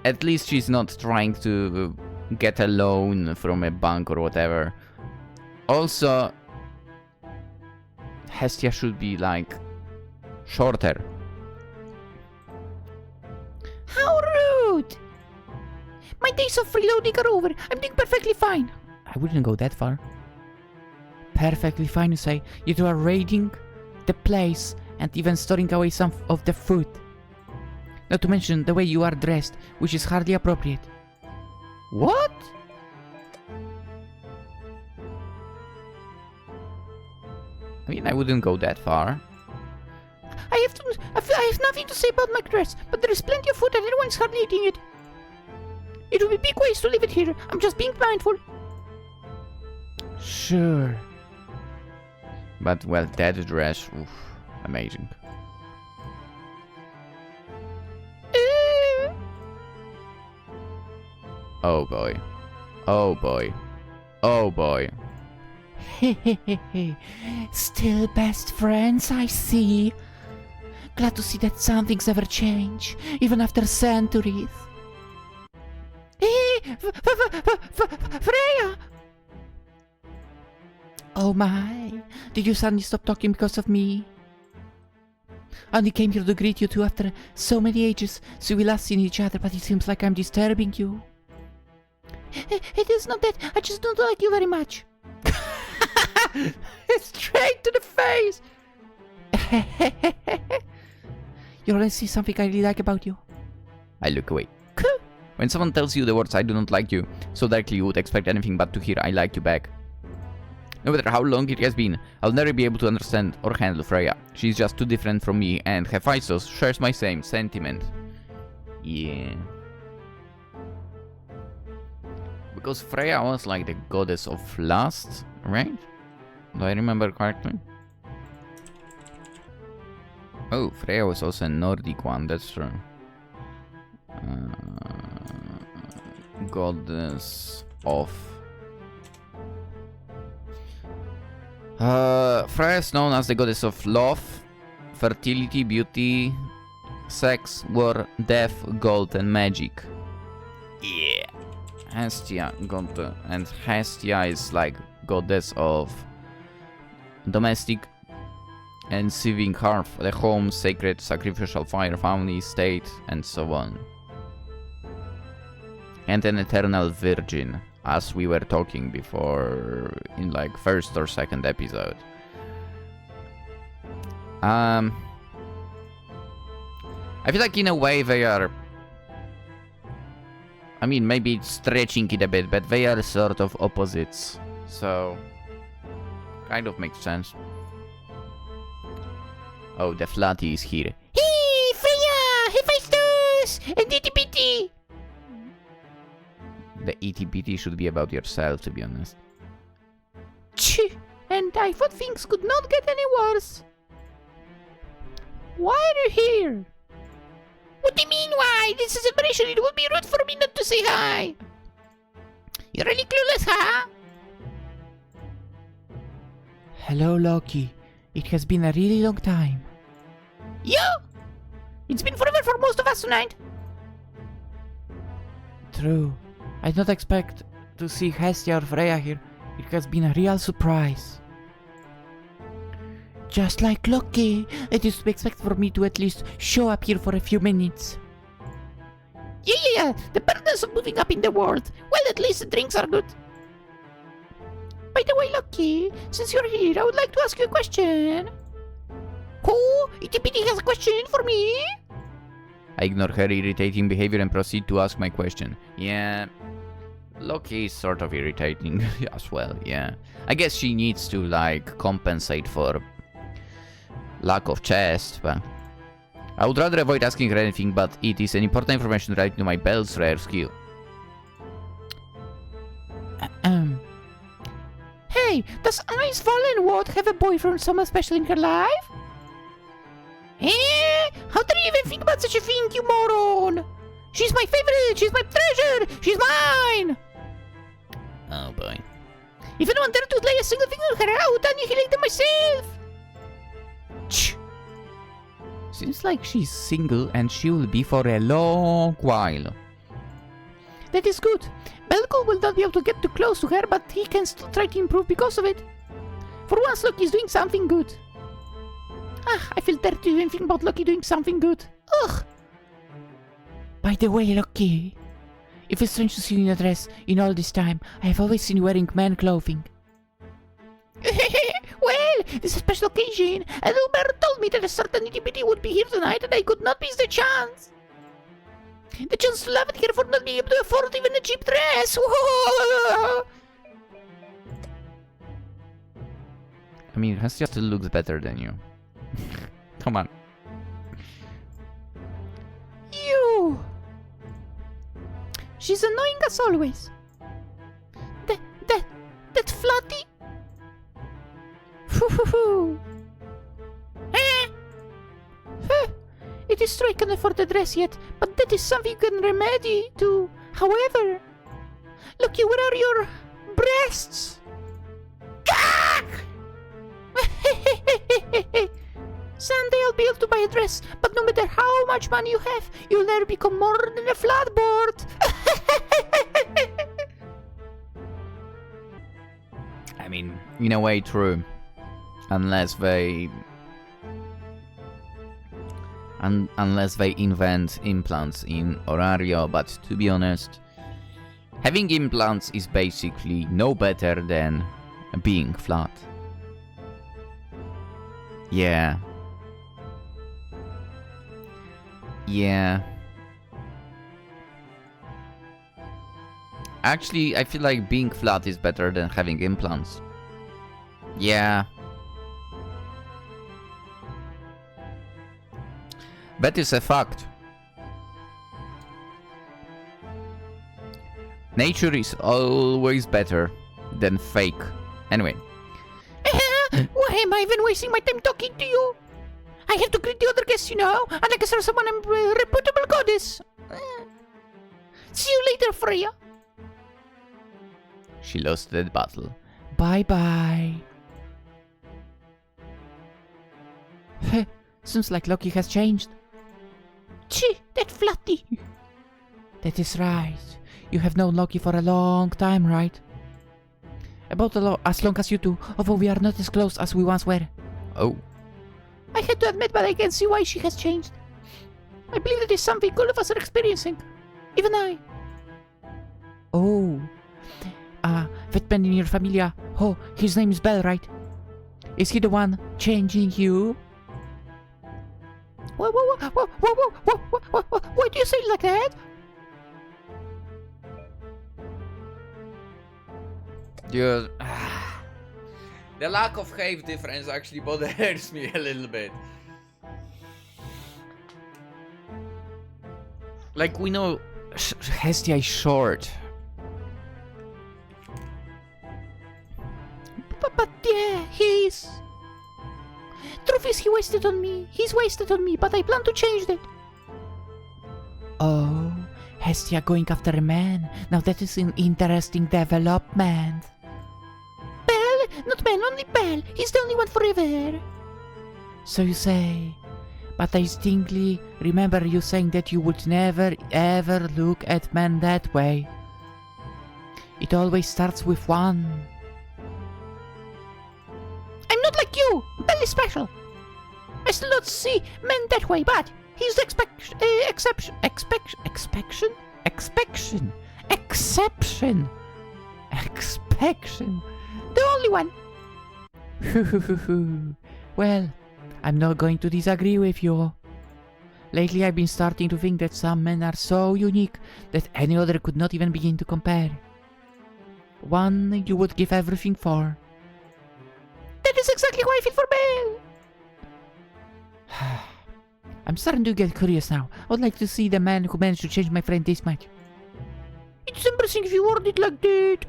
At least she's not trying to get a loan from a bank or whatever. Also, Hestia should be, like, shorter. How rude! My days of freeloading are over. I'm doing perfectly fine. I wouldn't go that far. Perfectly fine, you say. You are raiding the place and even storing away some of the food. Not to mention the way you are dressed, which is hardly appropriate. What? I mean, I wouldn't go that far. I have nothing to say about my dress, but there is plenty of food and everyone's hardly eating it. It would be big waste to leave it here. I'm just being mindful. Sure. But, well, that dress, oof, amazing. Oh boy. Oh boy. Oh boy. Hehehe. Still best friends, I see. Glad to see that some things never change, even after centuries. Freya! Oh my, did you suddenly stop talking because of me? I only came here to greet you two after so many ages, so we last seen each other, but it seems like I'm disturbing you. It is not that, I just don't like you very much. Straight to the face! You always see something I really like about you. I look away. When someone tells you the words I do not like you, so directly you would expect anything but to hear I like you back. No matter how long it has been, I'll never be able to understand or handle Freya. She's just too different from me, and Hephaestus shares my same sentiment. Yeah. Because Freya was like the goddess of lust, right? Do I remember correctly? Oh, Freya was also a Nordic one, that's true. Goddess of... Freya is known as the goddess of love, fertility, beauty, sex, war, death, gold, and magic. Yeah. Hestia, and Hestia is like goddess of domestic and sieving hearth, the home, sacred, sacrificial fire, family, state, and so on. And an eternal virgin, as we were talking before in like first or second episode. I feel like in a way they are, I mean, maybe it's stretching it a bit, but they are sort of opposites. So, kind of makes sense. Oh, the flatty is here. Hey, Freya! Hephaestus! And itty bitty! The itty bitty should be about yourself, to be honest. Ch! And I thought things could not get any worse. Why are you here? What do you mean, why? This is a celebration. It would be rude for me not to say hi. You're really clueless, huh? Hello, Loki. It has been a really long time. Yeah! It's been forever for most of us tonight. True. I did not expect to see Hestia or Freya here. It has been a real surprise. Just like Loki, it is to be expected for me to at least show up here for a few minutes. Yeah. The burdens of moving up in the world. Well, at least the drinks are good. By the way, Loki, since you're here, I would like to ask you a question. Oh, Itty Bitty has a question for me? I ignore her irritating behavior and proceed to ask my question. Yeah, Loki is sort of irritating as well, yeah. I guess she needs to, like, compensate for lack of chest, but... I would rather avoid asking her anything, but it is an important information related to my belt's rare skill. Hey, does Ice Fallen Wood have a boyfriend, someone special in her life? How dare you even think about such a thing, you moron? She's my favorite, she's my treasure, she's mine! Oh boy. If anyone dared to lay a single finger on her, I would annihilate them myself! Shh. Seems like she's single and she will be for a long while. That is good. Belko will not be able to get too close to her, but he can still try to improve because of it. For once, Loki is doing something good. I feel dirty even thinking about Loki doing something good. Ugh! By the way, Loki, if it's strange to see you in a dress in all this time, I have always seen you wearing man clothing. Well, this is a special occasion, and Uber told me that a certain itty bitty would be here tonight and I could not miss the chance. The chance to laugh at her for not being able to afford even a cheap dress. Whoa! I mean, Hestia still looks better than you. Come on. You! She's annoying as always. That flatty? It is true I can't afford the dress yet, but that is something you can remedy to. However, Loki, where are your breasts? Someday I'll be able to buy a dress, but no matter how much money you have, you'll never become more than a flatboard. I mean, in a way, true. Unless they unless they invent implants in Orario, but to be honest, having implants is basically no better than being flat. Yeah. Yeah. Actually, I feel like being flat is better than having implants. Yeah. That is a fact. Nature is always better than fake. Anyway. Why am I even wasting my time talking to you? I have to greet the other guests, you know, and I guess there's someone reputable goddess. See you later, Freya. She lost that battle. Bye-bye. Seems like Loki has changed. Chee, that flatty. That is right. You have known Loki for a long time, right? About as long as you do, although we are not as close as we once were. Oh. I had to admit, but I can see why she has changed. I believe it is something all of us are experiencing. Even I. Oh. That man in your Familia. Oh, his name is Bell, right? Is he the one changing you? Whoa, why do you say it like that? Dude, the lack of height difference actually bothers me a little bit. Like, we know Hestia is short. But yeah, he's... Truth is, he wasted on me. He's wasted on me, but I plan to change that. Oh, Hestia going after a man. Now that is an interesting development. Bell? Not man, only Bell. He's the only one forever. So you say. But I distinctly remember you saying that you would never ever look at men that way. It always starts with one. I'm not like you! Bell is special! I still don't see men that way, but he's the exception. The only one. Well, I'm not going to disagree with you. Lately I've been starting to think that some men are so unique that any other could not even begin to compare. One you would give everything for. That is exactly how I feel for Bell! I'm starting to get curious now. I would like to see the man who managed to change my friend this much. It's embarrassing if you word it like that.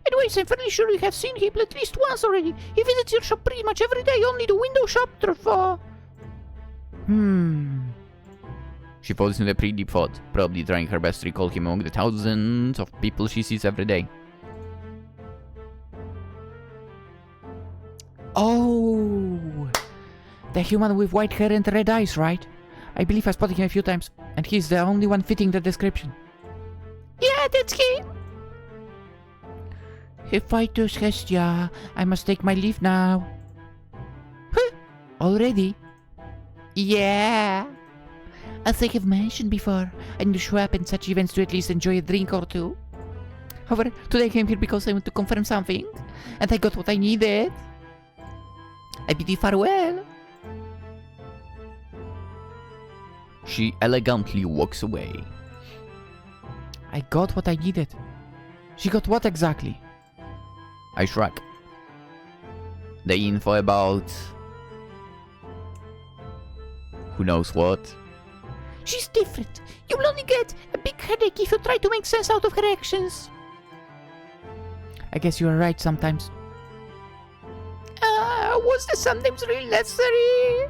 Anyways, I'm fairly sure you have seen him at least once already. He visits your shop pretty much every day, only the window shop for... She falls into a pretty deep thought, probably trying her best to recall him among the thousands of people she sees every day. Oh, the human with white hair and red eyes, right? I believe I spotted him a few times, and he's the only one fitting the description. Yeah, that's him! Hephaestus, Hestia, I must take my leave now. Huh? Already? Yeah. As I have mentioned before, I need to show up in such events to at least enjoy a drink or two. However, today I came here because I want to confirm something, and I got what I needed. I bid you farewell. She elegantly walks away. I got what I needed. She got what exactly? I shrug. The info about... who knows what? She's different. You'll only get a big headache if you try to make sense out of her actions. I guess you are right sometimes. Was this sometimes really necessary?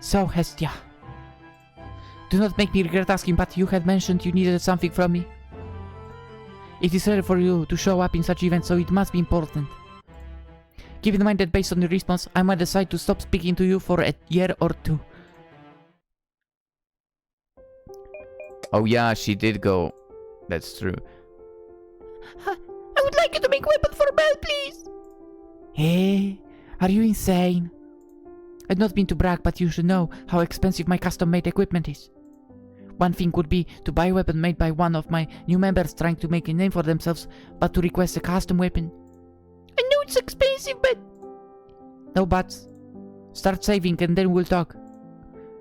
So, Hestia. Do not make me regret asking, but you had mentioned you needed something from me. It is rare for you to show up in such events, so it must be important. Keep in mind that based on your response, I might decide to stop speaking to you for a year or two. Oh yeah, she did go. That's true. I would like you to make a weapon for Bell, please! Hey, are you insane? I'd not mean to brag, but you should know how expensive my custom-made equipment is. One thing would be to buy a weapon made by one of my new members trying to make a name for themselves, but to request a custom weapon. I know it's expensive, but... No buts. Start saving and then we'll talk.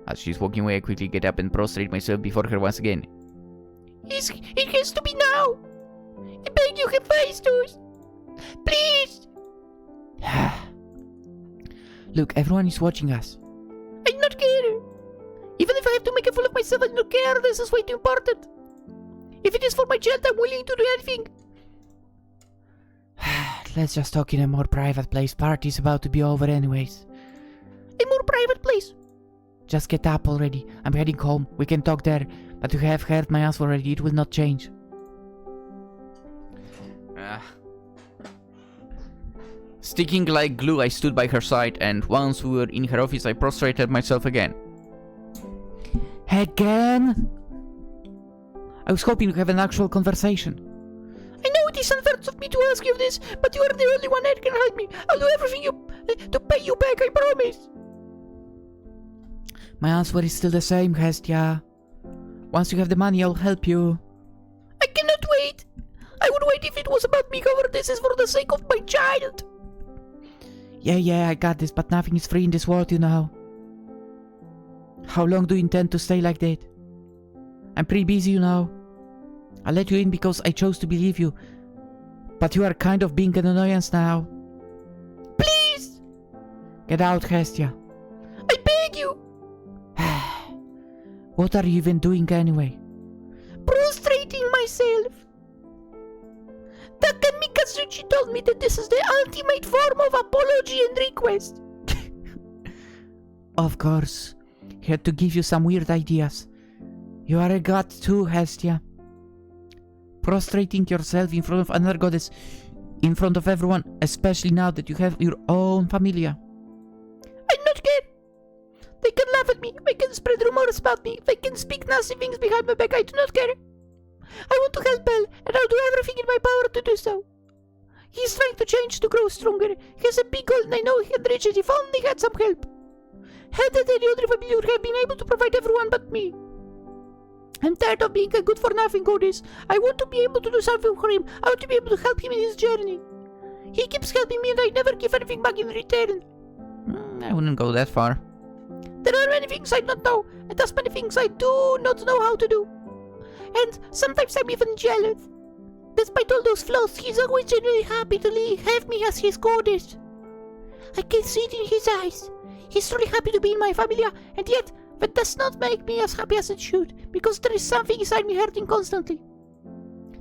As she's walking away, I quickly get up and prostrate myself before her once again. It has to be now! I beg you, Hephaestus! Please! Look, everyone is watching us. I do not care. Even if I have to make a fool of myself, I do not care. This is way too important. If it is for my child, I'm willing to do anything. Let's just talk in a more private place. Party's about to be over anyways. A more private place? Just get up already. I'm heading home. We can talk there. But you have heard my answer already. It will not change. Sticking like glue, I stood by her side, and once we were in her office, I prostrated myself again. Again? I was hoping to have an actual conversation. I know it is unfair of me to ask you this, but you are the only one that can help me. I'll do everything to pay you back, I promise. My answer is still the same, Hestia. Once you have the money, I'll help you. I cannot wait. I would wait if it was about me. However, this is for the sake of my child. Yeah, I got this, but nothing is free in this world, you know. How long do you intend to stay like that? I'm pretty busy, you know. I'll let you in because I chose to believe you. But you are kind of being an annoyance now. Please! Get out, Hestia. I beg you! What are you even doing anyway? Prostrating myself. Takamikazuchi told me that this is the ultimate form of apology and request. Of course. He had to give you some weird ideas. You are a god too, Hestia. Prostrating yourself in front of another goddess, in front of everyone, especially now that you have your own Familia. I do not care. They can laugh at me, they can spread rumors about me, they can speak nasty things behind my back, I do not care. I want to help Belle, and I'll do everything in my power to do so. He's trying to change to grow stronger. He has a big goal, and I know he can reach it if only he had some help. Had that any other family would have been able to provide everyone but me. I'm tired of being a good-for-nothing goddess. I want to be able to do something for him. I want to be able to help him in his journey. He keeps helping me and I never give anything back in return. I wouldn't go that far. There are many things I don't know, and there's many things I do not know how to do. And sometimes I'm even jealous. Despite all those flaws, he's always genuinely happy to have me as his goddess. I can see it in his eyes. He's truly happy to be in my Familia, and yet that does not make me as happy as it should, because there is something inside me hurting constantly.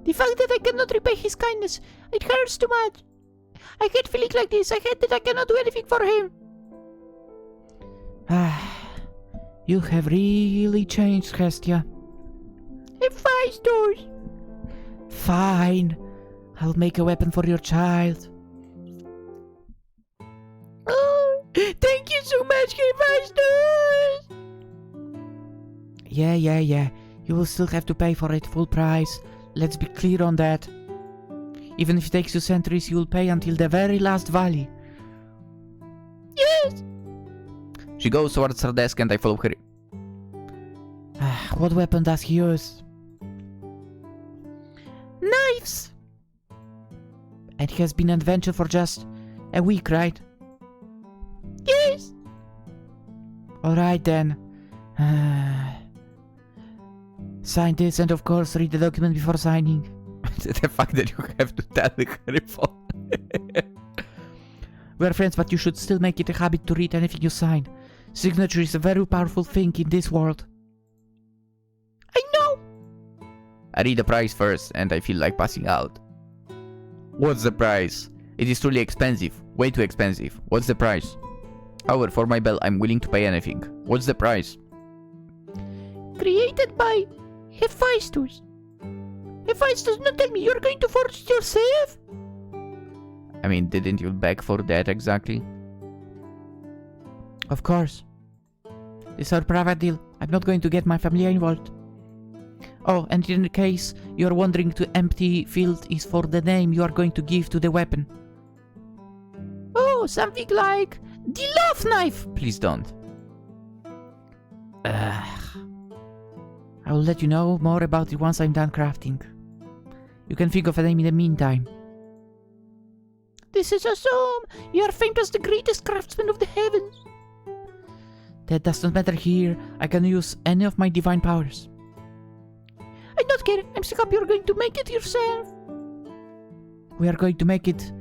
The fact that I cannot repay his kindness, it hurts too much. I hate feeling like this. I hate that I cannot do anything for him. You have really changed, Hestia. Hephaestus. Fine. I'll make a weapon for your child. Oh, thank you so much, Hephaestus. Yeah. You will still have to pay for it full price. Let's be clear on that. Even if it takes you centuries, you will pay until the very last valley. Yes! She goes towards her desk and I follow her. What weapon does he use? Knives! And he has been an adventure for just a week, right? Yes! Alright then. Sign this and of course read the document before signing. The fact that you have to tell her phone. We're friends, but you should still make it a habit to read anything you sign. Signature is a very powerful thing in this world. I know! I read the price first and I feel like passing out. What's the price? It is truly expensive. Way too expensive. What's the price? However, for my bell, I'm willing to pay anything. What's the price? Created by Hephaestus. Hephaestus, not tell me you're going to forge it yourself? I mean, didn't you beg for that exactly? Of course. This is our private deal. I'm not going to get my family involved. Oh, and in case you're wondering, the empty field is for the name you are going to give to the weapon. Oh, something like The love knife! Please don't. I will let you know more about it once I'm done crafting. You can think of a name in the meantime. This is awesome! You are famed as the greatest craftsman of the heavens. That does not matter here. I can use any of my divine powers. I don't care. I'm so happy you're going to make it yourself. We are going to make it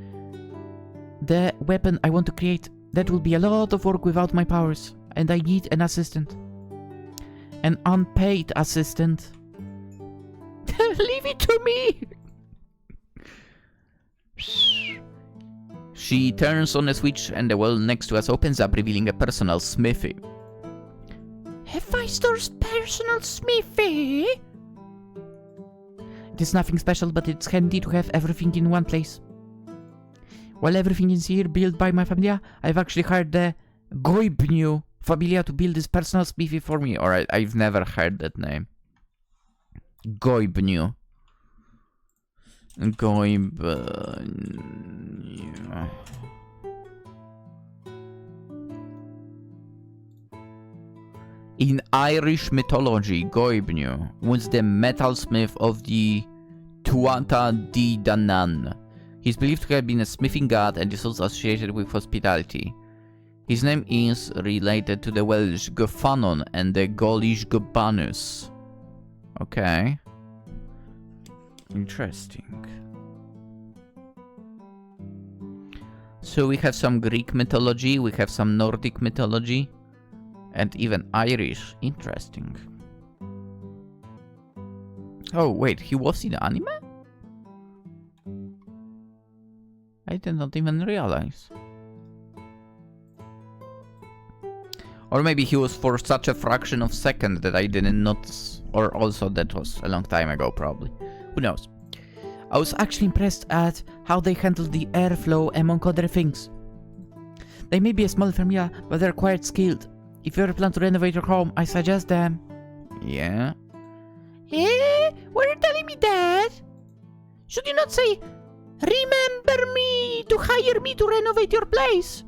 the weapon I want to create. That will be a lot of work without my powers. And I need an assistant. An unpaid assistant. Leave it to me! She turns on a switch and the wall next to us opens up, revealing a personal smithy. Hephaestus' personal smithy? It is nothing special, but it's handy to have everything in one place. While everything is here built by my Familia, I've actually hired the Goibnu Familia to build this personal smithy for me. Alright, I've never heard that name. Goibnu. In Irish mythology, Goibnu was the metalsmith of the Tuatha De Danann. He's believed to have been a smithing god and is also associated with hospitality. His name is related to the Welsh Gofanon and the Gaulish Gobanus. Okay. Interesting. So we have some Greek mythology, we have some Nordic mythology, and even Irish. Interesting. Oh wait, he was in anime? I did not even realize. Or maybe he was for such a fraction of a second that I didn't notice. Or also that was a long time ago, probably. Who knows? I was actually impressed at how they handled the airflow, among other things. They may be a small Familia, but they're quite skilled. If you ever plan to renovate your home, I suggest them. Yeah? Eh? Were you telling me that? Should you not say, remember me to hire me to renovate your place?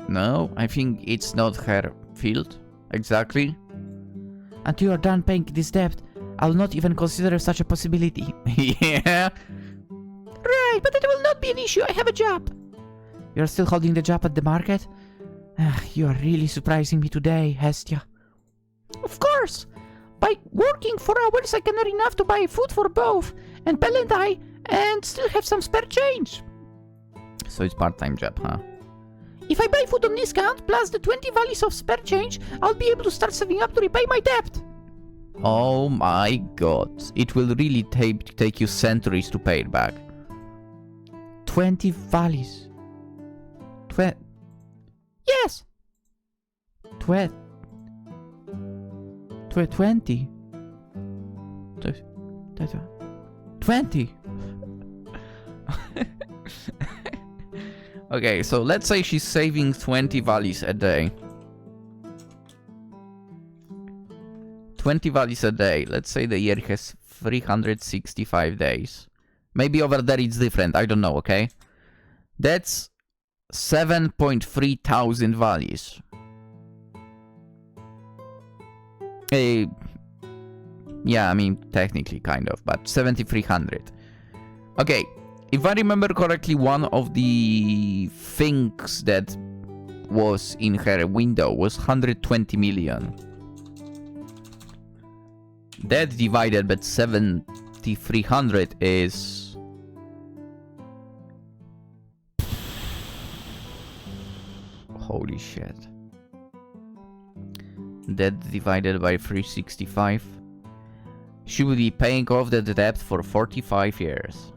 No, I think it's not her field. Exactly. Until you're done paying this debt, I'll not even consider such a possibility. Yeah? Right, but it will not be an issue. I have a job. You're still holding the job at the market? You are really surprising me today, Hestia. Of course! By working 4 hours, I can earn enough to buy food for both, and Belle and I, and still have some spare change. So it's part-time job, huh? If I buy food on discount, plus the 20 valleys of spare change, I'll be able to start saving up to repay my debt. Oh my god. It will really take you centuries to pay it back. 20 valleys. Yes! 20. 20. Okay, so let's say she's saving 20 valleys a day. 20 valleys a day. Let's say the year has 365 days. Maybe over there it's different, I don't know, okay? That's 7.3 thousand valleys. Yeah, I mean, technically, kind of, but 7,300. Okay, if I remember correctly, one of the things that was in her window was 120 million. That divided by 7,300 is... Holy shit. That divided by 365. She will be paying off the debt for 45 years.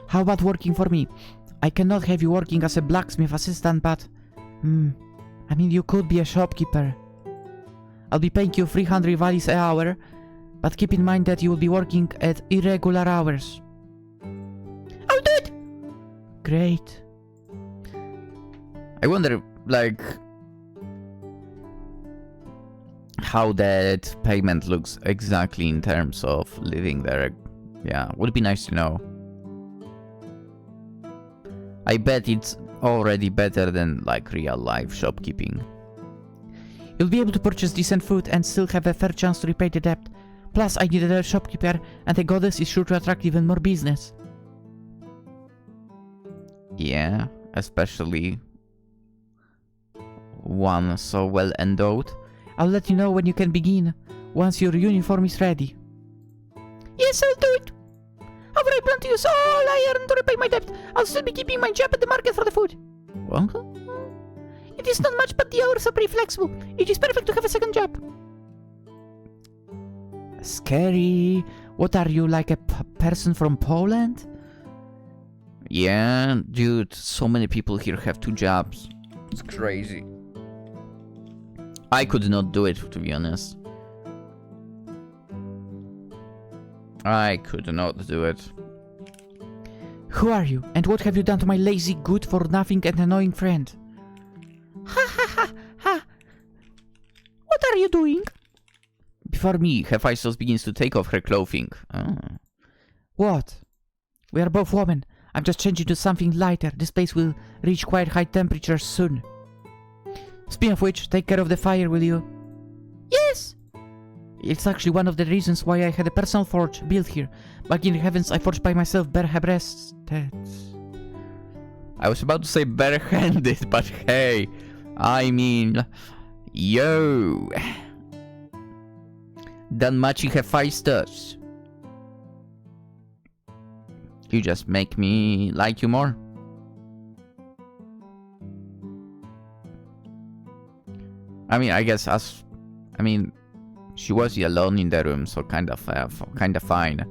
How about working for me? I cannot have you working as a blacksmith assistant, but... I mean, you could be a shopkeeper. I'll be paying you 300 valleys an hour, but keep in mind that you will be working at irregular hours. I'll do it! Great. I wonder, like... how that payment looks exactly in terms of living there. Yeah, would be nice to know. I bet it's already better than, like, real-life shopkeeping. You'll be able to purchase decent food and still have a fair chance to repay the debt. Plus, I needed a shopkeeper, and a goddess is sure to attract even more business. Yeah, especially one so well endowed. I'll let you know when you can begin, once your uniform is ready. Yes, I'll do it! However, I plan to use all I earn to repay my debt. I'll still be keeping my job at the market for the food. What? It is not much, but the hours are pretty flexible. It is perfect to have a second job. Scary. What are you, like a person from Poland? Yeah, dude, so many people here have 2 jobs. It's crazy. I could not do it, to be honest. I could not do it. Who are you, and what have you done to my lazy, good-for-nothing and annoying friend? Ha ha ha ha! What are you doing? Before me, Hephaestus begins to take off her clothing. Oh. What? We are both women. I'm just changing to something lighter. This place will reach quite high temperatures soon. Speaking of which, take care of the fire, will you? Yes! It's actually one of the reasons why I had a personal forge built here. Back in the heavens, I forged by myself bare-breasted. I was about to say bare-handed, but hey, I mean, yo. Danmachi Hephaestus. You just make me like you more. I mean, I guess she was alone in the room, so kind of fine.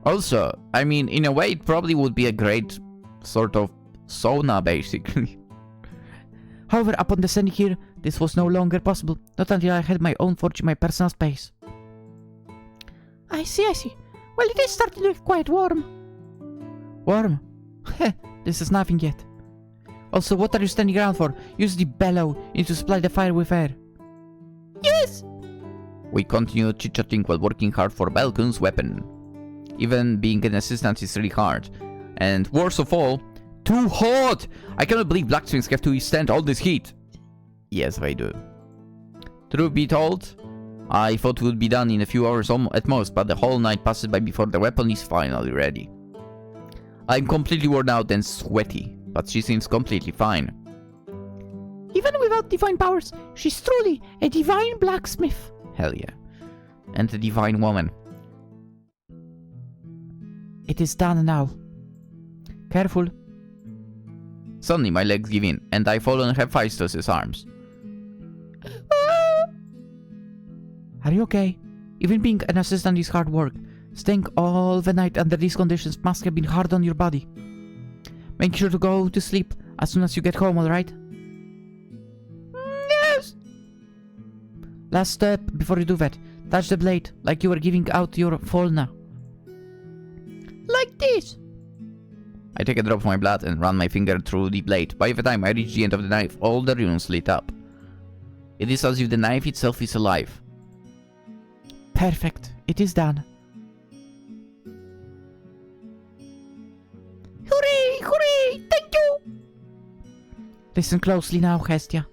Also, I mean, in a way, it probably would be a great sort of sauna, basically. However, upon descending here, this was no longer possible. Not until I had my own forge in my personal space. I see. Well, it is starting to get quite warm. Warm? Heh, this is nothing yet. Also, what are you standing around for? Use the bellow. You need to supply the fire with air. Yes! We continue chit-chatting while working hard for Balkon's weapon. Even being an assistant is really hard. And worst of all, too hot! I cannot believe blacksmiths have to withstand all this heat. Yes, they do. Truth be told, I thought it would be done in a few hours at most, but the whole night passes by before the weapon is finally ready. I'm completely worn out and sweaty, but she seems completely fine. Even without divine powers, she's truly a divine blacksmith. Hell yeah. And a divine woman. It is done now. Careful. Suddenly my legs give in, and I fall on Hephaestus' arms. Are you okay? Even being an assistant is hard work. Staying all the night under these conditions must have been hard on your body. Make sure to go to sleep as soon as you get home, alright? Yes! Last step before you do that. Touch the blade like you were giving out your Folna. Like this! I take a drop of my blood and run my finger through the blade. By the time I reach the end of the knife, all the runes lit up. It is as if the knife itself is alive. Perfect. It is done. Hooray! Hooray! Thank you! Listen closely now, Hestia.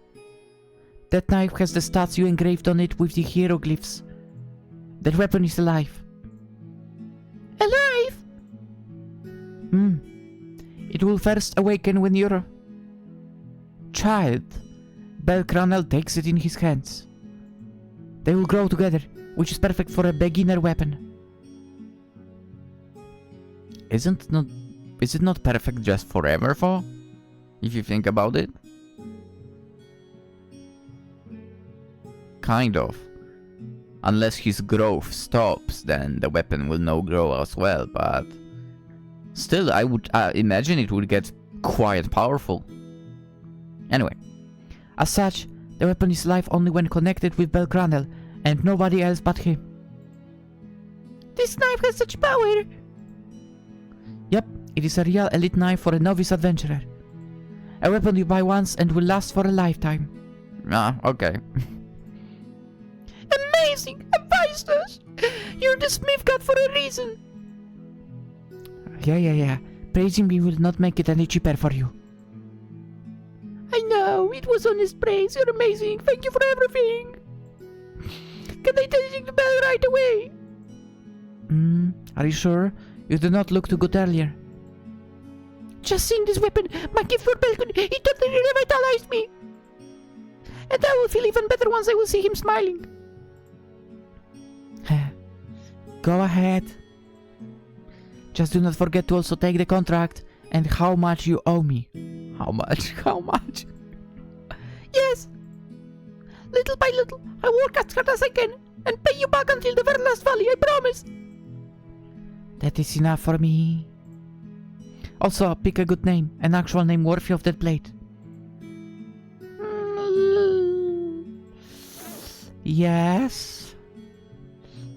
That knife has the statue engraved on it with the hieroglyphs. That weapon is alive. Alive? It will first awaken when your child, Belcranel, takes it in his hands. They will grow together, which is perfect for a beginner weapon. Is it not perfect just forever, though? If you think about it? Kind of. Unless his growth stops, then the weapon will not grow as well, but... Still, I would imagine it would get quite powerful. Anyway. As such, the weapon is alive only when connected with Belcranel, and nobody else but him. This knife has such power! Yep, it is a real elite knife for a novice adventurer. A weapon you buy once and will last for a lifetime. Ah, okay. Amazing! Hephaestus! You're the smith god for a reason! Yeah. Praising me will not make it any cheaper for you. I know, it was honest praise. You're amazing. Thank you for everything. Can I take the bell right away? Are you sure? You did not look too good earlier. Just seeing this weapon, my gift for Belcon, he totally revitalized me. And I will feel even better once I will see him smiling. Go ahead. Just do not forget to also take the contract and how much you owe me. How much? How much? Yes. Little by little, I work as hard as I can and pay you back until the very last valley, I promise. That is enough for me. Also, pick a good name, an actual name worthy of that blade. Yes?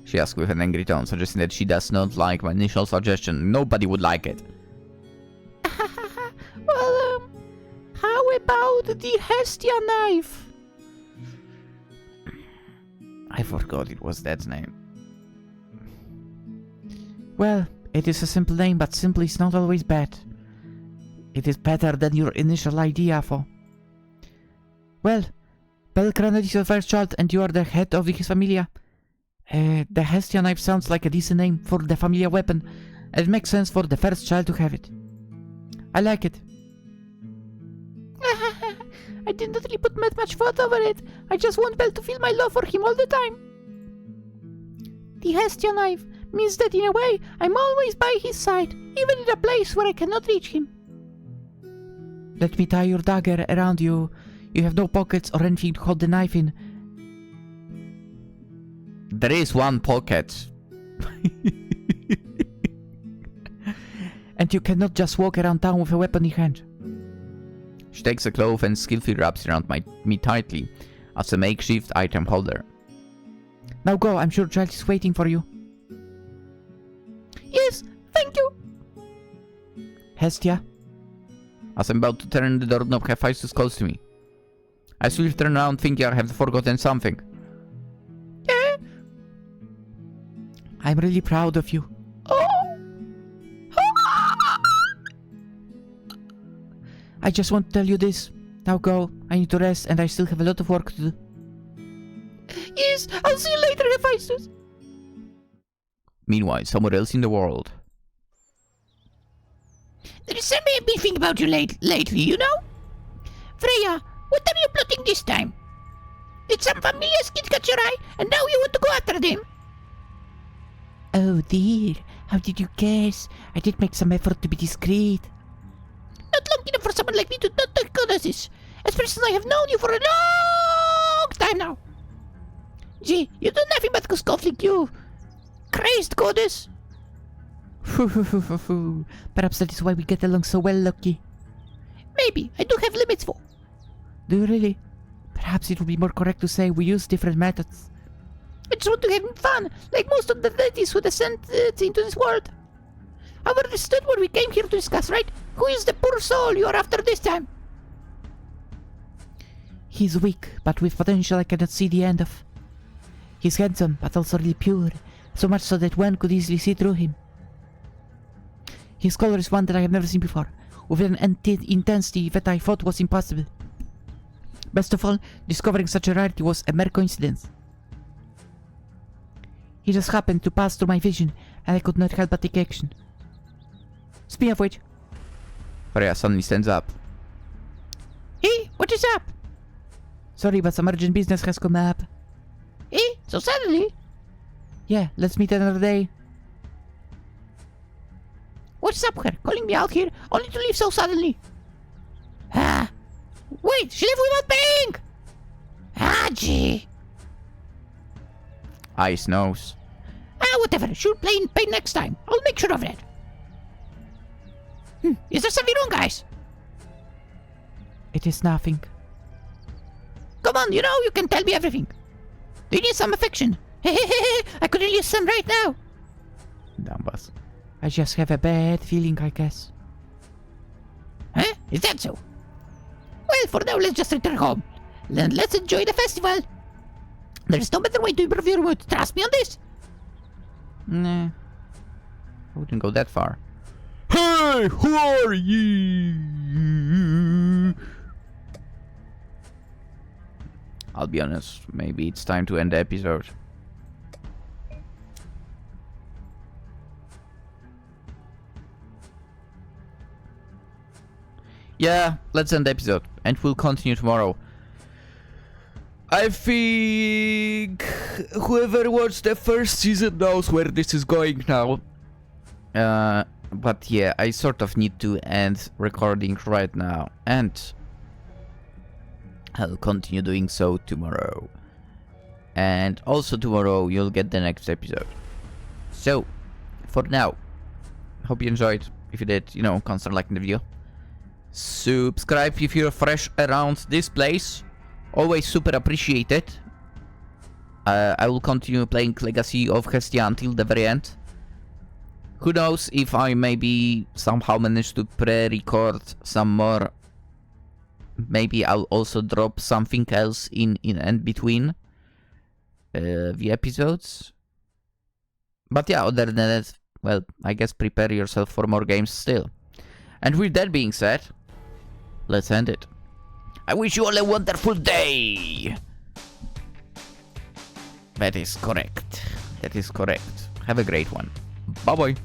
She asked with an angry tone, suggesting that she does not like my initial suggestion. Nobody would like it. Well, how about the Hestia knife? I forgot it was that name. Well, it is a simple name, but simple is not always bad. It is better than your initial idea for. Well, Belgrano is your first child and you are the head of his Familia. The Hestia knife sounds like a decent name for the Familia weapon, and it makes sense for the first child to have it. I like it. I did not really put much thought over it. I just want Bel to feel my love for him all the time. The Hestia knife means that in a way, I'm always by his side, even in a place where I cannot reach him. Let me tie your dagger around you. You have no pockets or anything to hold the knife in. There is one pocket. And you cannot just walk around town with a weapon in hand. She takes a cloth and skillfully wraps it around me tightly as a makeshift item holder. Now go, I'm sure child is waiting for you. Yes, thank you. Hestia? As I'm about to turn the doorknob, Hephaestus calls to me. I swiftly turn around thinking I have forgotten something. Yeah? I'm really proud of you. Oh! I just want to tell you this. Now go, I need to rest and I still have a lot of work to do. Yes, I'll see you later, Hephaestus. Meanwhile, somewhere else in the world. There is something I've been thinking about you lately, you know? Freya, what are you plotting this time? Did some Familia's kid catch your eye, and now you want to go after them? Oh dear, how did you guess? I did make some effort to be discreet. Not long enough for someone like me to not take notice, especially I have known you for a long time now. Gee, you do nothing but cause conflict, you crazed goddess. Perhaps that is why we get along so well, Lucky. Maybe, I do have limits for. Do you really? Perhaps it would be more correct to say we use different methods. I just want to have fun, like most of the deities who descend into this world. I've understood what we came here to discuss, right? Who is the poor soul you are after this time? He's weak, but with potential I cannot see the end of. He's handsome, but also really pure, so much so that one could easily see through him. His color is one that I have never seen before, with an intensity that I thought was impossible. Best of all, discovering such a rarity was a mere coincidence. He just happened to pass through my vision, and I could not help but take action. Speaking of which... Freya suddenly stands up. Hey, what is up? Sorry, but some urgent business has come up. Hey, so suddenly? Yeah, let's meet another day. What's up here? Calling me out here, only to leave so suddenly. Ah, wait, she left without paying! Ah, gee. Ice nose. Ah, whatever, she'll pay next time. I'll make sure of that. Is there something wrong, guys? It is nothing. Come on, you know you can tell me everything. Do you need some affection? I could use some right now. Dumbas. I just have a bad feeling, I guess. Huh? Is that so? Well, for now, let's just return home. Then let's enjoy the festival. There's no better way to improve your mood. Trust me on this. Nah. I wouldn't go that far. Hey, who are you? I'll be honest, maybe it's time to end the episode. Yeah, let's end the episode, and we'll continue tomorrow. I think whoever watched the first season knows where this is going now. But yeah, I sort of need to end recording right now, and I'll continue doing so tomorrow. And also tomorrow you'll get the next episode. So, for now, hope you enjoyed. If you did, you know, consider liking the video. Subscribe if you're fresh around this place. Always super appreciated. I will continue playing Legacy of Hestia until the very end. Who knows if I maybe somehow manage to pre-record some more. Maybe I'll also drop something else in and between the episodes. But yeah, other than that, well, I guess prepare yourself for more games still. And with that being said, let's end it. I wish you all a wonderful day. That is correct. That is correct. Have a great one. Bye bye.